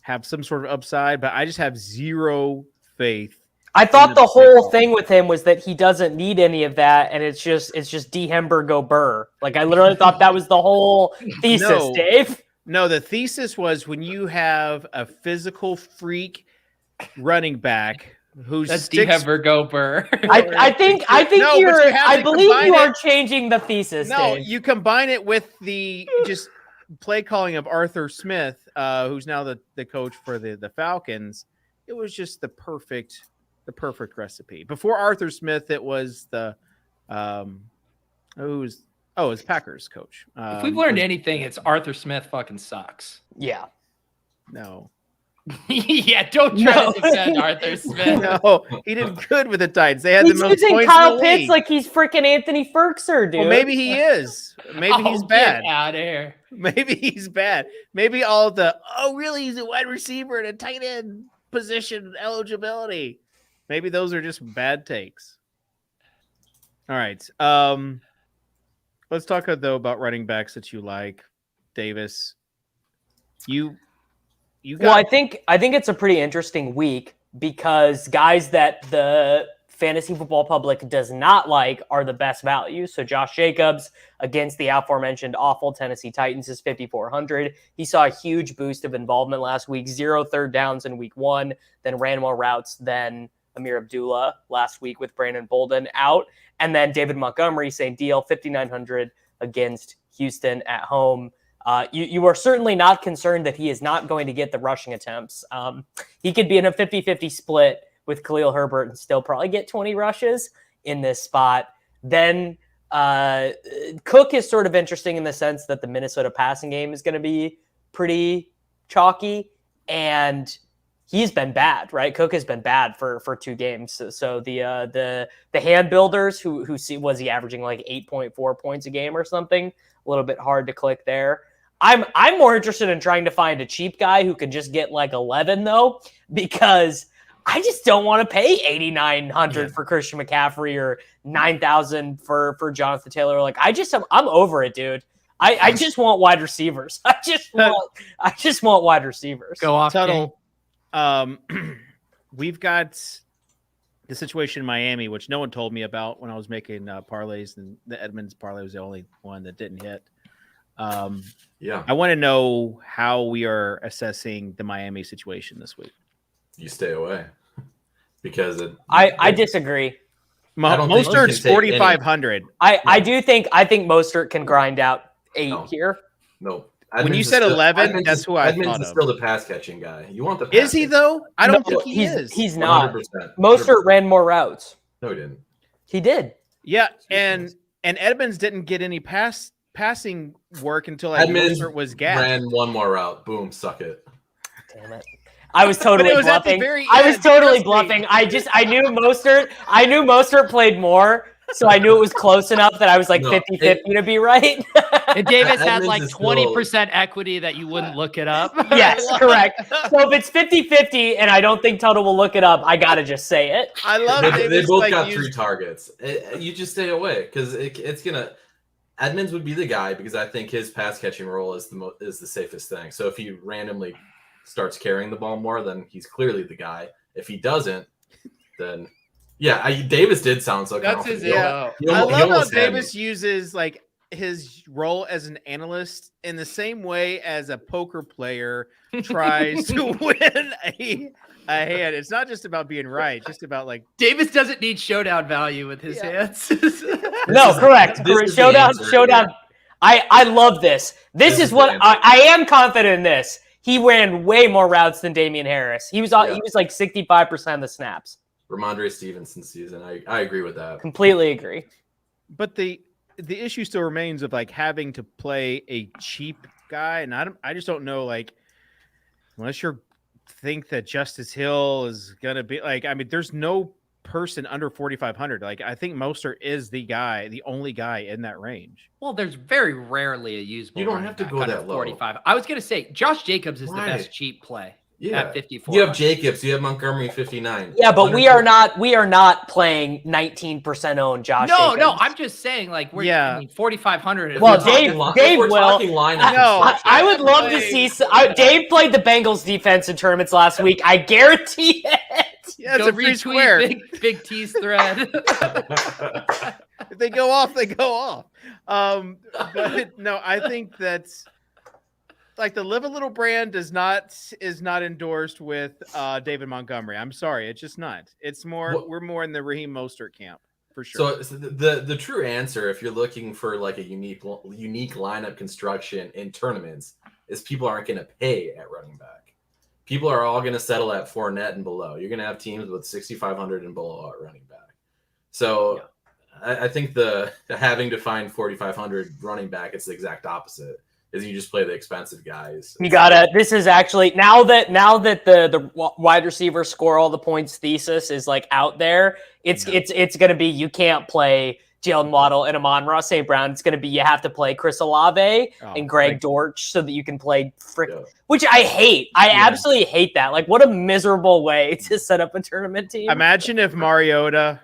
S1: have some sort of upside, but I just have zero faith.
S2: I thought the whole thing with him was that he doesn't need any of that, and it's just D Hember go Burr. Like I literally thought that was the whole thesis,
S1: No.
S2: Dave.
S1: No, the thesis was when you have a physical freak running back who's
S3: That's D Hember go Burr.
S2: I think
S1: No, but you have
S2: I
S1: to
S2: believe
S1: combine
S2: you are
S1: it.
S2: changing the thesis,
S1: No,
S2: Dave.
S1: you combine it with the just play calling of Arthur Smith, who's now the coach for the Falcons. It was just the perfect recipe. Before Arthur Smith, it was the it was Packers coach.
S3: If we've learned anything, it's Arthur Smith fucking sucks.
S2: Yeah.
S1: No,
S3: Yeah, don't try to defend Arthur Smith.
S1: no, he did good with the Titans. They had
S2: He's
S1: the most
S2: using
S1: points
S2: Kyle
S1: in the
S2: Pitts
S1: league.
S2: like he's freaking Anthony Ferkser, dude.
S1: Well, maybe he is. Maybe he's bad.
S3: Out of here.
S1: Maybe he's bad. Maybe all the really he's a wide receiver and a tight end position eligibility. Maybe those are just bad takes. All right. Let's talk though about running backs that you like, Davis. You got
S2: Well, I think it's a pretty interesting week because guys that the fantasy football public does not like are the best value. So Josh Jacobs against the aforementioned awful Tennessee Titans is 5,400. He saw a huge boost of involvement last week, 0 third downs in week 1, then ran more routes than Amir Abdullah last week with Brandon Bolden out. And then David Montgomery, same deal, 5,900 against Houston at home. You are certainly not concerned that he is not going to get the rushing attempts. He could be in a 50-50 split with Khalil Herbert and still probably get 20 rushes in this spot. Then Cook is sort of interesting in the sense that the Minnesota passing game is going to be pretty chalky. And he's been bad, right? Cook has been bad for 2 games. So the hand builders who see, was he averaging like 8.4 points a game or something? A little bit hard to click there. I'm more interested in trying to find a cheap guy who can just get like 11 though, because I just don't want to pay 8,900 for Christian McCaffrey or 9,000 for Jonathan Taylor. Like I'm over it, dude. I just want wide receivers. I just want wide receivers.
S3: Go off,
S1: Tuttle. We've got the situation in Miami, which no one told me about when I was making parlays, and the Edmonds parlay was the only one that didn't hit. I want to know how we are assessing the Miami situation this week.
S5: You stay away because
S2: I disagree.
S1: Mostert's 4,500.
S2: I think Mostert can grind out 8 here.
S5: No.
S1: When you said 11, that's who I
S5: Edmonds
S1: thought
S5: is
S1: of.
S5: still the pass catching guy. You want the pass
S1: Is he though? I don't think
S2: he
S1: is.
S2: He's not.
S5: 100%.
S2: Mostert ran more routes.
S5: No, he didn't.
S2: He did.
S1: Yeah, and Edmonds didn't get any passing work until
S5: Edmonds
S1: Mostert was gassed.
S5: ran one more route. Boom, suck it.
S2: Damn it. I was totally bluffing. I was totally bluffing. I knew Mostert played more, so I knew it was close enough that I was like 50-50 to be right.
S3: And Davis had like
S5: Edmonds is
S3: 20% equity that you wouldn't look it up.
S2: Yes, correct. So if it's 50-50 and I don't think Tuttle will look it up, I got to just say it.
S1: I love
S5: They both got 3 targets. You just stay away because it's going to – Edmonds would be the guy because I think his pass-catching role is the safest thing. So if he randomly starts carrying the ball more, then he's clearly the guy. If he doesn't, then – Davis did sound so
S3: That's
S5: confident.
S3: his
S1: I love how Davis uses like his role as an analyst in the same way as a poker player tries to win a hand. It's not just about being right, it's just about like
S3: Davis doesn't need showdown value with his hands.
S2: No, correct. Showdown. I love this. This is what I am confident in this. He ran way more routes than Damian Harris. He was like 65% of the snaps.
S5: Ramondre Stevenson season. I agree with that.
S2: Completely agree.
S1: But the issue still remains of like having to play a cheap guy, and I just don't know, like, unless you think that Justice Hill is gonna be like, I mean, there's no person under 4,500. Like, I think Mostert is the only guy in that range.
S3: Well, there's very rarely a usable.
S5: You don't have to go that low.
S3: 45. I was gonna say Josh Jacobs is the best cheap play. At 54.
S5: You have Jacobs, you have Montgomery 59.
S2: Yeah, but we are not playing 19% owned Josh Jacobs.
S3: No, I'm just saying like I mean, 4,500.
S2: Well, Dave will. I would love to see Dave played the Bengals defense in tournaments last week. I guarantee it.
S1: Yeah, it's a free square.
S3: Big T's thread.
S1: If they go off, they go off. But no, I think that's like the Live a Little brand is not endorsed with David Montgomery. I'm sorry, it's just not. It's more we're more in the Raheem Mostert camp for sure.
S5: So the true answer, if you're looking for like a unique lineup construction in tournaments, is people aren't going to pay at running back. People are all going to settle at Fournette and below. You're going to have teams with 6,500 and below at running back. So I think the having to find 4,500 running back, it's the exact opposite. Is you just play the expensive guys.
S2: You gotta. This is actually now that the wide receiver score all the points thesis is like out there. It's gonna be you can't play Jalen Waddle and Amon-Ra St. Brown. It's gonna be you have to play Chris Olave and Greg Dortch so that you can play which I hate. I absolutely hate that. Like, what a miserable way to set up a tournament team.
S1: Imagine if Mariota,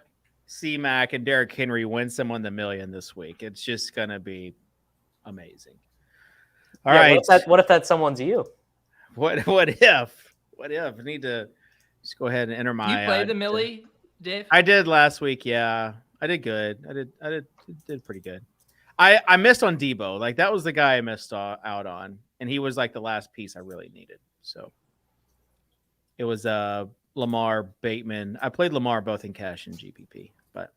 S1: C-Mac, and Derrick Henry win someone the million this week. It's just gonna be amazing. All right.
S2: What if that someone's you?
S1: What if? I need to just go ahead and enter my.
S3: You played the Millie, Dave?
S1: I did last week. Yeah, I did good. I did pretty good. I missed on Debo. Like, that was the guy I missed out on, and he was like the last piece I really needed. So it was Lamar, Bateman. I played Lamar both in cash and GPP. But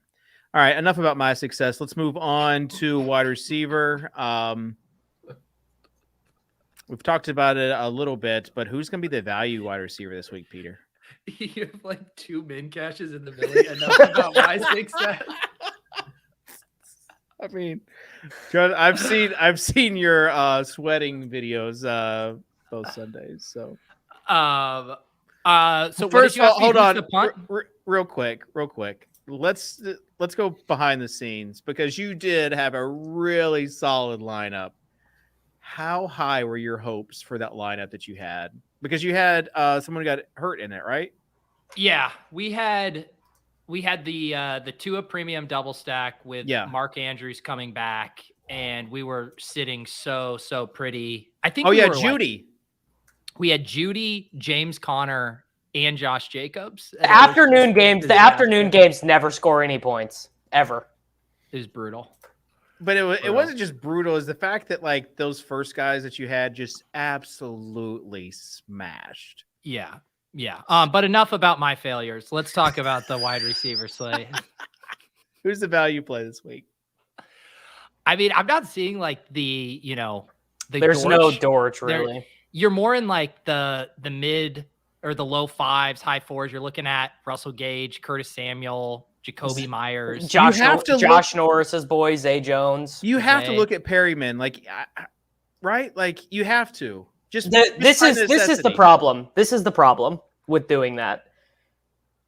S1: all right, enough about my success. Let's move on to wide receiver. We've talked about it a little bit, but who's going to be the value wide receiver this week, Peter?
S3: You have like 2 min cashes in the Millie. Enough about my success.
S1: I mean, John, I've seen your sweating videos both Sundays. So,
S3: So what
S1: first
S3: did you ask me?
S1: hold
S3: Who's
S1: on,
S3: the punt?
S1: real quick. Let's go behind the scenes because you did have a really solid lineup. How high were your hopes for that lineup that you had? Because you had someone got hurt in it, right?
S3: Yeah, we had the Tua premium double stack with Mark Andrews coming back, and we were sitting so pretty. I think.
S1: Judy.
S3: We had Judy, James Conner, and Josh Jacobs.
S2: The afternoon games never score any points ever.
S3: It was brutal.
S1: But it wasn't just brutal. It's the fact that like those first guys that you had just absolutely smashed.
S3: Yeah. But enough about my failures. Let's talk about the wide receiver slate.
S1: Who's the value play this week?
S3: I mean, I'm not seeing like there's
S2: no Dortch really.
S3: You're more in like the mid or the low fives, high fours. You're looking at Russell Gage, Curtis Samuel, Jacoby Myers,
S2: Josh Norris's boy, Zay Jones.
S1: You have to look at Perryman, like, right? Like you have to.
S2: This is the problem. This is the problem with doing that.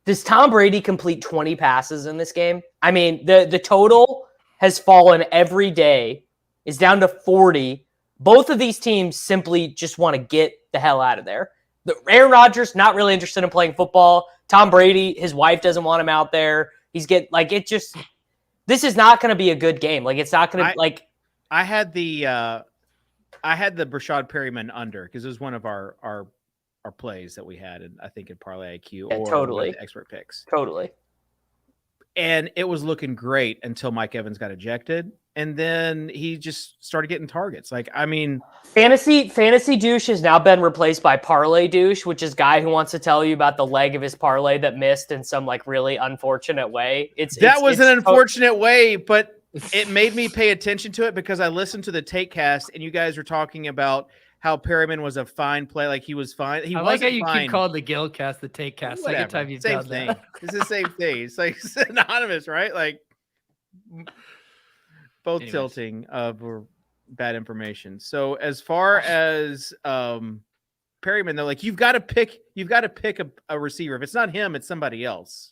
S2: Does Tom Brady complete 20 passes in this game? I mean, the total has fallen every day. It's down to 40. Both of these teams simply just want to get the hell out of there. Aaron Rodgers, not really interested in playing football. Tom Brady, his wife doesn't want him out there. This is not going to be a good game. Like, it's not going to
S1: I had the Brashad Perryman under because it was one of our plays that we had, and I think in Parlay IQ or expert picks.
S2: Totally.
S1: And it was looking great until Mike Evans got ejected, and then he just started getting targets. Like, I mean,
S2: fantasy douche has now been replaced by parlay douche, which is guy who wants to tell you about the leg of his parlay that missed in some like really unfortunate way. It's
S1: an unfortunate way, but it made me pay attention to it because I listened to the Takecast and you guys were talking about how Perryman was a fine play. Like he was fine. He wasn't
S3: like how you
S1: fine.
S3: keep calling the Guildcast the Takecast. Second time you've done that.
S1: It's the same thing. It's like it's anonymous, right? Like both tilting of bad information. So as far as Perryman, though, like you've got to pick a receiver. If it's not him, it's somebody else.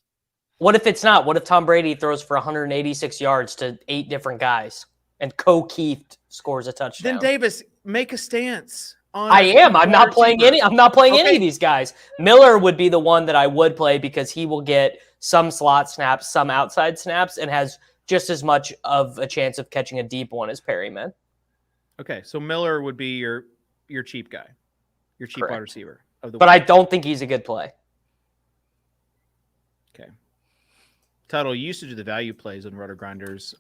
S2: What if it's not? What if Tom Brady throws for 186 yards to 8 different guys and Keith scores a touchdown?
S1: Then Davis, make a stance.
S2: I'm not playing any of these guys. Miller would be the one that I would play because he will get some slot snaps, some outside snaps, and has just as much of a chance of catching a deep one as Perryman.
S1: Okay, so Miller would be your cheap guy, your cheap wide receiver of the
S2: But
S1: week.
S2: I don't think he's a good play.
S1: Okay. Tuttle, you used to do the value plays on RotoGrinders.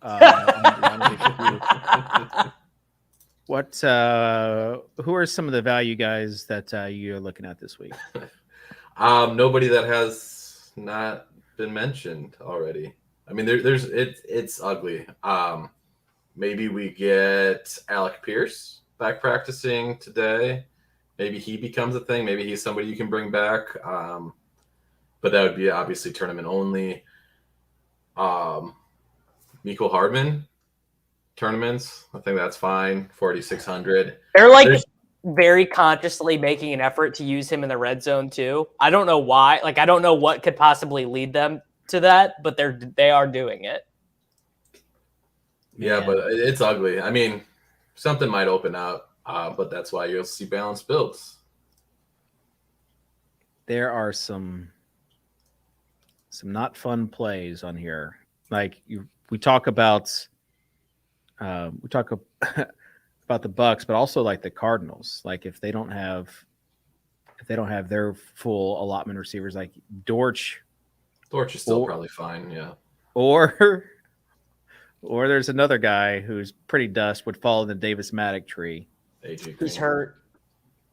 S1: Who are some of the value guys that you're looking at this week?
S5: Nobody that has not been mentioned already. I mean, it's ugly. Maybe we get Alec Pierce back practicing today. Maybe he becomes a thing. Maybe he's somebody you can bring back. But that would be obviously tournament only. Mecole Hardman tournaments. I think that's fine. 4,600.
S2: They're very consciously making an effort to use him in the red zone too. I don't know why. Like, I don't know what could possibly lead them to that, but they are doing it.
S5: Yeah, but it's ugly. I mean, something might open up, but that's why you'll see balanced builds.
S1: There are some not fun plays on here. Like we talk about about the Bucks, but also like the Cardinals. Like if they don't have their full allotment receivers, like Dortch
S5: is still probably fine, yeah.
S1: Or there's another guy who's pretty dust would fall in the Davis Mattek tree.
S5: AJ Green.
S2: He's hurt.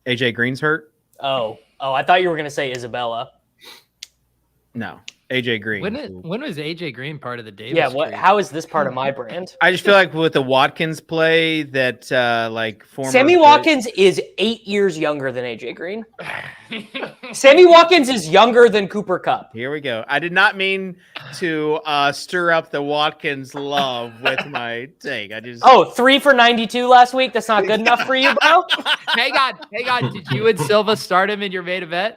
S1: AJ Green's hurt?
S2: Oh, I thought you were going to say Isabella.
S1: No, AJ Green.
S3: When was AJ Green part of the Davis?
S2: Yeah, how is this part of my brand?
S1: I just feel like with the Watkins play that
S2: Sammy Watkins is 8 years younger than AJ Green. Sammy Watkins is younger than Cooper Kupp.
S1: Here we go. I did not mean to stir up the Watkins love with my take.
S2: 3 for 92 last week. That's not good enough for you, bro.
S3: Hang on. Did you and Silva start him in your main event?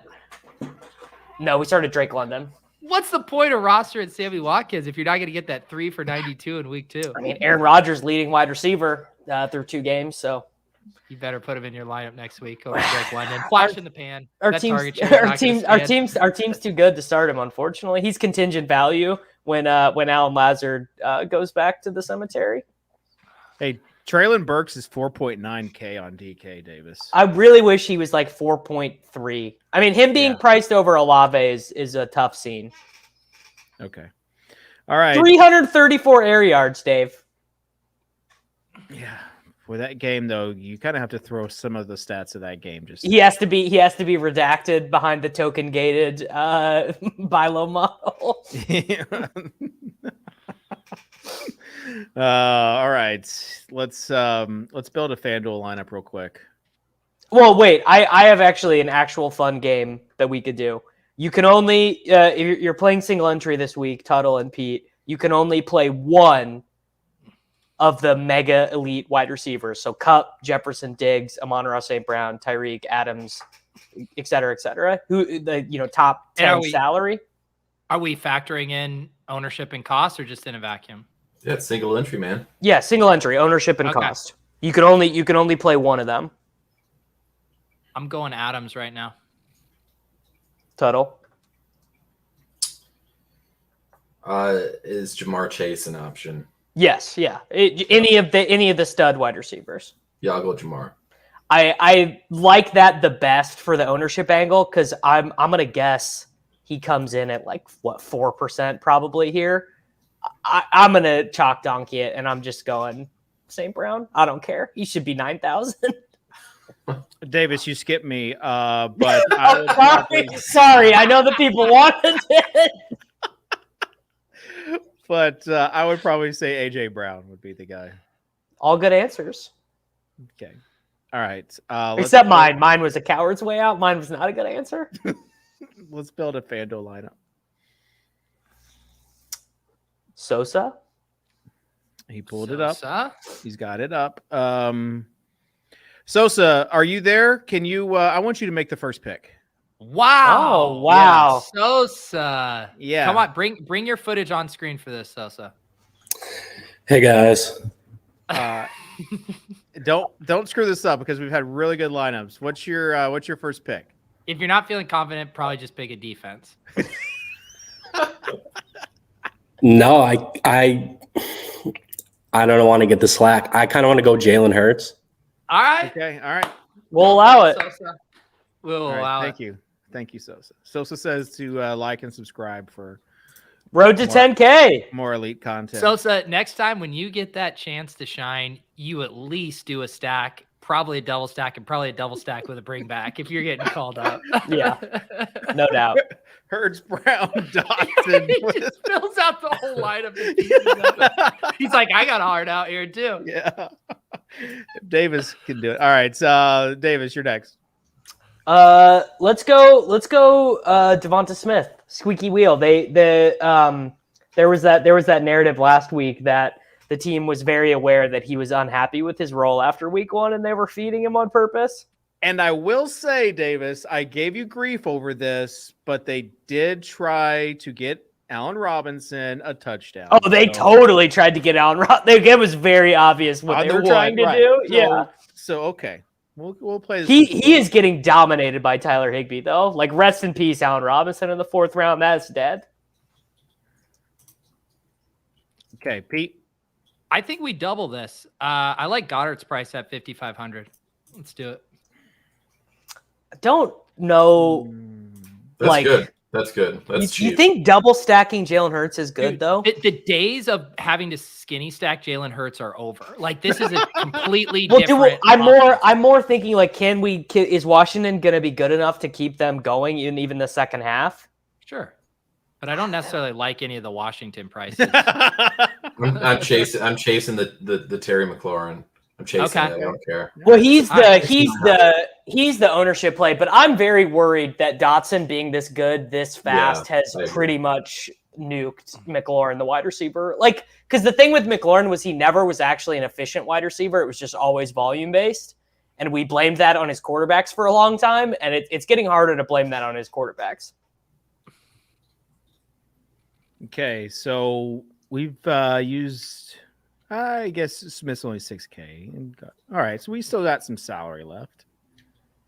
S2: No, we started Drake London.
S3: What's the point of roster and Sammy Watkins if you're not going to get that 3 for 92 in week 2?
S2: I mean, Aaron Rodgers leading wide receiver through 2 games, so
S3: you better put him in your lineup next week over Drake London. Flash in the pan.
S2: Our team's too good to start him. Unfortunately, he's contingent value when Alan Lazard goes back to the cemetery.
S1: Hey, Traylon Burks is 4.9K on DK Davis.
S2: I really wish he was like 4.3. I mean, him being priced over Olave is a tough scene.
S1: Okay. All right.
S2: 334 air yards, Dave.
S1: Yeah. For that game, though, you kind of have to throw some of the stats of that game.
S2: He has to be redacted behind the token gated Bilo model.
S1: All right. Let's build a FanDuel lineup real quick.
S2: Well, wait. I have actually an actual fun game that we could do. You can only if you're playing single entry this week, Tuttle and Pete. You can only play one of the mega elite wide receivers. So Kupp, Jefferson, Diggs, Amon-Ra St. Brown, Tyreek, Adams, et cetera, who the top 10 salary.
S3: Are we factoring in ownership and cost or just in a vacuum?
S5: Yeah, it's single entry, man.
S2: Yeah, single entry, ownership and cost. You can only play one of them.
S3: I'm going Adams right now.
S2: Tuttle.
S5: Is Jamar Chase an option?
S2: Yes, yeah. Any of the stud wide receivers.
S5: Yeah, I'll go Jamar.
S2: I like that the best for the ownership angle because I'm gonna guess he comes in at 4% probably here. I'm gonna chalk donkey it, and I'm just going St. Brown. I don't care. He should be 9,000.
S1: Davis, you skipped me, but I would
S2: sorry. I know the people wanted it.
S1: But I would probably say AJ Brown would be the guy.
S2: All good answers.
S1: Okay. All right.
S2: Except mine. Mine was a coward's way out. Mine was not a good answer.
S1: Let's build a FanDuel lineup.
S2: Sosa.
S1: He pulled it up. He's got it up. Sosa, are you there? Can you? I want you to make the first pick.
S3: Wow.
S2: Oh, wow.
S3: Yeah. Sosa.
S1: Yeah.
S3: Come on, bring your footage on screen for this, Sosa.
S4: Hey guys.
S1: Don't screw this up because we've had really good lineups. What's your first pick?
S3: If you're not feeling confident, probably just pick a defense.
S4: No, I don't want to get the slack. I kind of want to go Jalen Hurts.
S3: All right.
S1: Okay. All right.
S2: We'll allow it.
S3: Sosa. We'll allow
S1: it. Thank you, Sosa. Sosa says to like and subscribe for
S2: Road to 10K.
S1: More elite content.
S3: Sosa, next time when you get that chance to shine, you at least do a stack, probably a double stack, and probably a double stack with a bring back if you're getting called up.
S2: Yeah, no doubt.
S1: Hurts, Brown, Dotson.
S3: He just fills out the whole lineup. He's like, I got hard out here too.
S1: Yeah. Davis can do it. All right, so Davis, you're next.
S2: Let's go Devonta Smith, squeaky wheel. There was that narrative last week that the team was very aware that he was unhappy with his role after week 1 and they were feeding him on purpose.
S1: And I will say, Davis, I gave you grief over this, but they did try to get Allen Robinson a touchdown.
S2: Oh, they totally tried to get Allen Robinson. It was very obvious what they were trying to do. Yeah.
S1: So okay. We'll play this.
S2: He is getting dominated by Tyler Higbee, though. Like, rest in peace, Allen Robinson in the 4th round. That's dead.
S1: Okay, Pete.
S3: I think we double this. I like Goddard's price at 5,500. Let's do it.
S2: I don't know.
S5: That's good. That's good. That's cheap.
S2: You think double stacking Jalen Hurts is good, though?
S3: The days of having to skinny stack Jalen Hurts are over. Like, this is a completely different.
S2: I'm more thinking like, is Washington going to be good enough to keep them going in even the second half?
S3: Sure, but I don't necessarily like any of the Washington prices.
S5: I'm chasing the Terry McLaurin. I'm chasing it. I don't care.
S2: Well, he's the ownership play, but I'm very worried that Dotson being this good this fast has pretty much nuked McLaurin, the wide receiver. Like, because the thing with McLaurin was he never was actually an efficient wide receiver. It was just always volume based, and we blamed that on his quarterbacks for a long time. And it's getting harder to blame that on his quarterbacks.
S1: Okay, so we've used, I guess Smith's only 6K. All right, so we still got some salary left.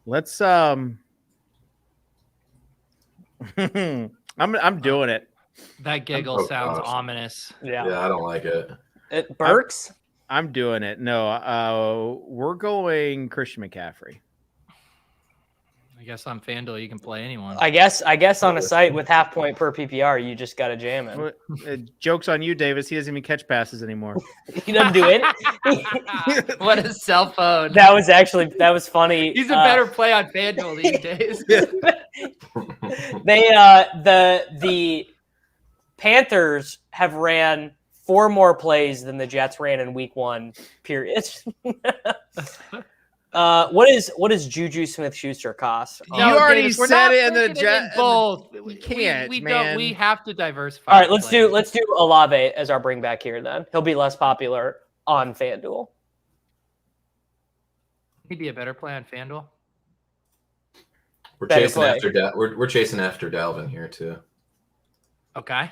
S1: Let's I'm doing it.
S3: That giggle sounds ominous.
S5: Yeah, I don't like it.
S2: Burks?
S1: I'm doing it. No, we're going Christian McCaffrey.
S3: I guess on FanDuel you can play anyone.
S2: I guess on a site with half point per PPR, you just got to jam him.
S1: Joke's on you, Davis. He doesn't even catch passes anymore.
S2: He doesn't do it.
S3: What a cell phone.
S2: That was funny.
S3: He's a better play on FanDuel these days.
S2: The Panthers have ran 4 more plays than the Jets ran in week 1, period. What is Juju Smith-Schuster cost?
S1: You already
S3: Davis,
S1: said it in the
S3: Jets. Both.
S1: We can't,
S3: we
S1: man.
S3: Don't. We have to diversify.
S2: All right, let's do Olave as our bring back here. Then he'll be less popular on FanDuel.
S3: He'd be a better play on FanDuel.
S5: We're
S2: Better
S5: chasing
S2: play.
S5: after we're chasing after Dalvin here too.
S3: Okay.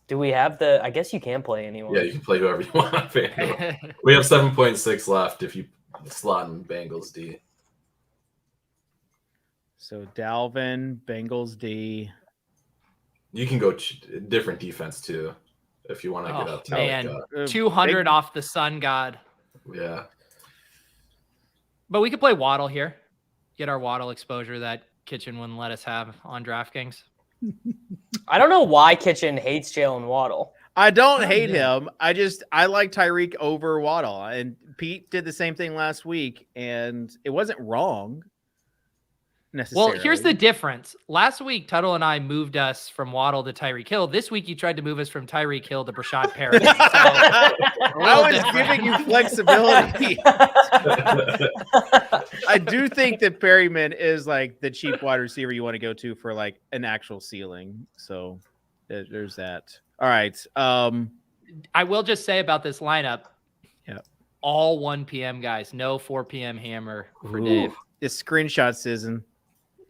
S2: Do we have the? I guess you can play anyone.
S5: Yeah, you can play whoever you want on FanDuel. We have 7.6 left if you slot in Bengals D.
S1: So Dalvin, Bengals D.
S5: You can go different defense too if you want to get up.
S3: Man, 200 off the sun god.
S5: Yeah.
S3: But we could play Waddle here. Get our Waddle exposure that Kitchen wouldn't let us have on DraftKings.
S2: I don't know why Kitchen hates Jalen Waddle.
S1: I don't hate him. I like Tyreek over Waddle. And Pete did the same thing last week, and it wasn't wrong necessarily.
S3: Well, here's the difference. Last week, Tuttle and I moved us from Waddle to Tyreek Hill. This week, you tried to move us from Tyreek Hill to Brashad Perriman.
S1: I was giving you flexibility. I do think that Perryman is like the cheap wide receiver you want to go to for like an actual ceiling. So there's that. All right.
S3: I will just say about this lineup.
S1: Yeah.
S3: All 1 p.m. guys. No 4 p.m. hammer for Dave.
S1: It's screenshot season.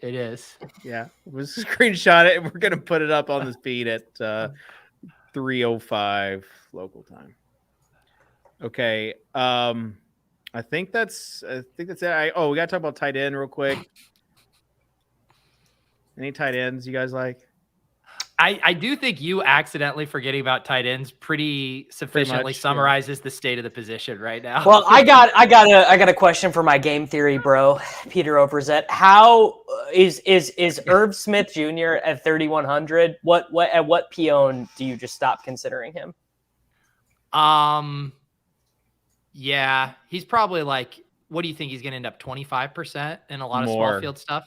S3: It is.
S1: Yeah. We'll screenshot it and we're gonna put it up on the feed at 3:05 local time. Okay. I think that's it. We gotta talk about tight end real quick. Any tight ends you guys like?
S3: I do think you accidentally forgetting about tight ends pretty sufficiently summarizes the state of the position right now.
S2: Well, I got a question for my game theory bro, Peter Overzet. How is Irv Smith Jr. at 3,100? What at what peon do you just stop considering him?
S3: Yeah, he's probably like, what do you think he's going to end up 25% in a lot of small field stuff?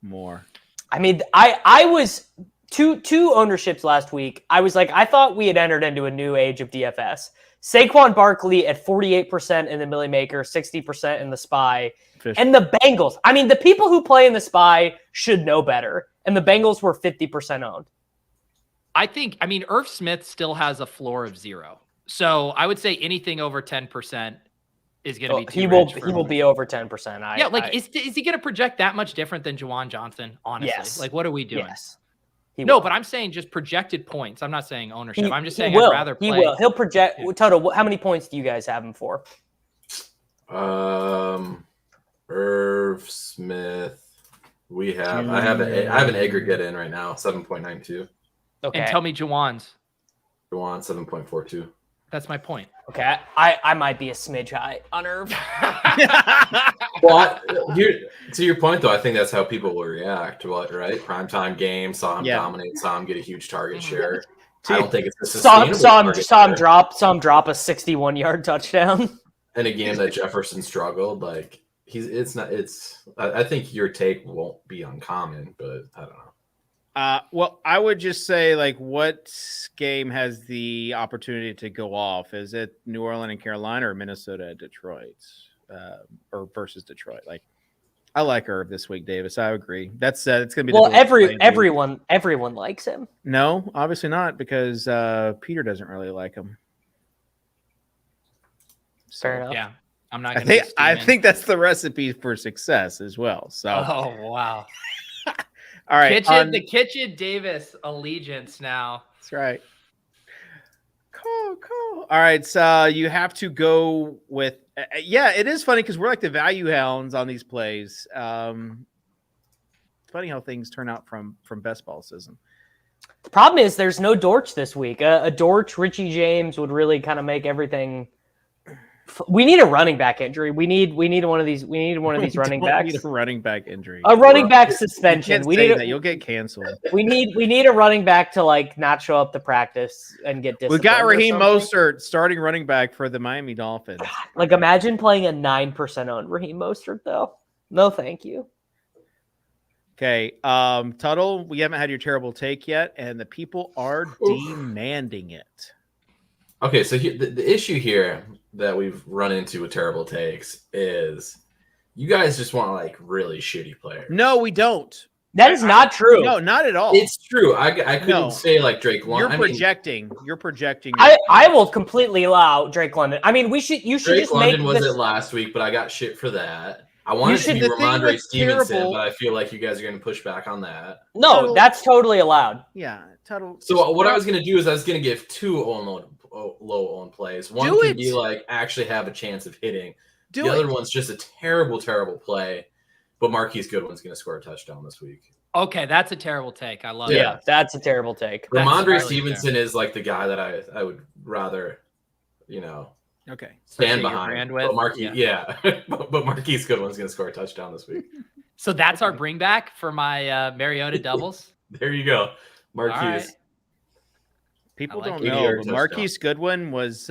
S1: More.
S2: I mean, I was two ownerships last week. I was like, I thought we had entered into a new age of DFS. Saquon Barkley at 48% in the Millie Maker, 60% in the Spy, and the Bengals. I mean, the people who play in the Spy should know better, and the Bengals were 50% owned.
S3: I mean, Irv Smith still has a floor of 0. So I would say anything over 10% is going to be too
S2: he will be over 10%.
S3: Is he going to project that much different than Juwan Johnson? Honestly,
S2: yes.
S3: Like, what are we doing?
S2: Yes.
S3: But I'm saying just projected points. I'm not saying ownership. I'm just saying
S2: I'd
S3: rather play.
S2: He will. He'll project. Total. How many points do you guys have him for?
S5: Irv Smith. I have an aggregate in right now, 7.92.
S2: Okay.
S3: And tell me Juwan's.
S5: Juwan 7.42.
S3: That's my point.
S2: Okay, I might be a smidge high on Irv.
S5: Well, to your point, though, I think that's how people will react, right? Primetime game, saw him dominate, saw him get a huge target share. I don't think it's a sustainable
S2: saw him drop a 61-yard touchdown.
S5: In a game that Jefferson struggled, like I think your take won't be uncommon, but I don't know.
S1: Well, I would just say, like, what game has the opportunity to go off? Is it New Orleans and Carolina or Minnesota and Detroit, or versus Detroit? Like, I like Irv this week, Davis. I agree. That's it's gonna be
S2: everyone likes him.
S1: No, obviously not, because Peter doesn't really like him.
S2: Fair enough.
S3: Yeah, I'm not.
S1: I think that's the recipe for success as well. So.
S3: Oh wow.
S1: All right.
S3: The Kitchen Davis allegiance now.
S1: That's right. Cool. All right. So you have to go with, it is funny because we're like the value hounds on these plays. It's funny how things turn out from best ball season.
S2: The problem is there's no Dortch this week. A Dortch, Richie James would really kind of make everything. We need a running back injury. We need one of these. We need one of these running backs.
S1: Need a running back injury.
S2: A running back suspension.
S1: We need that. You'll get canceled.
S2: We need a running back to like not show up to practice and get disciplined.
S1: We got Raheem Mostert starting running back for the Miami Dolphins.
S2: Like imagine playing a 9% on Raheem Mostert though. No, thank you.
S1: Okay, Tuttle, we haven't had your terrible take yet, and the people are demanding it.
S5: Okay, so the issue here that we've run into with terrible takes is you guys just want like really shitty players.
S1: No, we don't.
S2: That is not true.
S1: No, not at all.
S5: It's true. I couldn't say like Drake London.
S1: You're projecting.
S2: I will completely allow Drake London. I mean, you should
S5: Drake
S2: just
S5: London
S2: make
S5: was
S2: this...
S5: it last week, but I got shit for that. I wanted to be Ramondre Stevenson, but I feel like you guys are going to push back on that.
S2: No, that's totally allowed.
S1: Yeah, Tuttle.
S5: So what I was going to do is I was going to give two low-owned plays. One can be like actually have a chance of hitting. The other one's just a terrible, terrible play. But Marquise Goodwin's going to score a touchdown this week.
S3: Okay, that's a terrible take. I love it.
S2: Yeah, that's a terrible take.
S5: Ramondre Stevenson is like the guy that I would rather,
S1: Okay.
S5: stand behind. But but Marquise Goodwin's going to score a touchdown this week.
S3: So that's our bring back for my Mariota doubles.
S5: There you go, Marquise.
S3: Right.
S1: People
S3: like
S1: don't
S5: it.
S1: know, but Marquise Goodwin was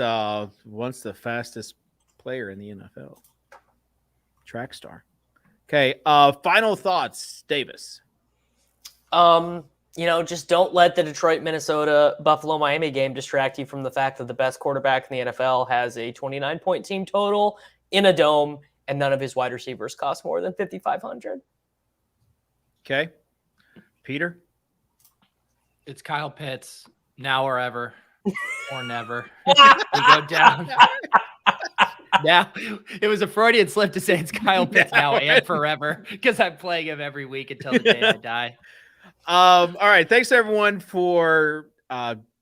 S1: once the fastest player in the NFL. Track star. Okay. Final thoughts, Davis.
S2: Just don't let the Detroit, Minnesota, Buffalo, Miami game distract you from the fact that the best quarterback in the NFL has a 29-point team total in a dome, and none of his wide receivers cost more than $5,500.
S1: Okay. Peter?
S3: It's Kyle Pitts, now or ever, or never. We go down. Now, it was a Freudian slip to say it's Kyle Pitts now and forever, because I'm playing him every week until the day I die.
S1: All right. Thanks everyone for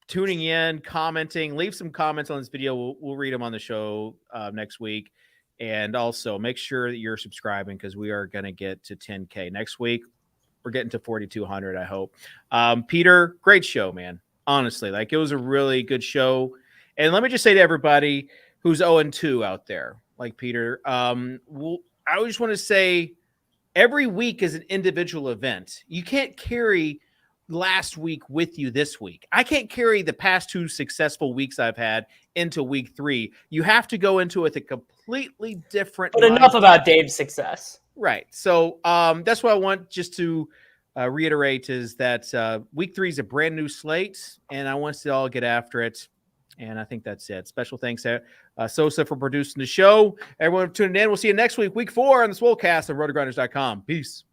S1: tuning in, commenting. Leave some comments on this video. We'll read them on the show next week. And also make sure that you're subscribing because we are going to get to 10K next week. We're getting to 4,200, I hope. Peter, great show, man. Honestly, like it was a really good show. And let me just say to everybody who's 0-2 out there, like Peter, I just want to say, every week is an individual event. You can't carry last week with you this week. I can't carry the past 2 successful weeks I've had into week 3. You have to go into it with a completely different.
S2: But enough about Dave's success.
S1: Right. So that's what I want just to reiterate is that week 3 is a brand new slate, and I want us to all get after it. And I think that's it. Special thanks to Sosa for producing the show. Everyone tuning in. We'll see you next week, week 4 on the Swolecast on RotoGrinders.com. Peace.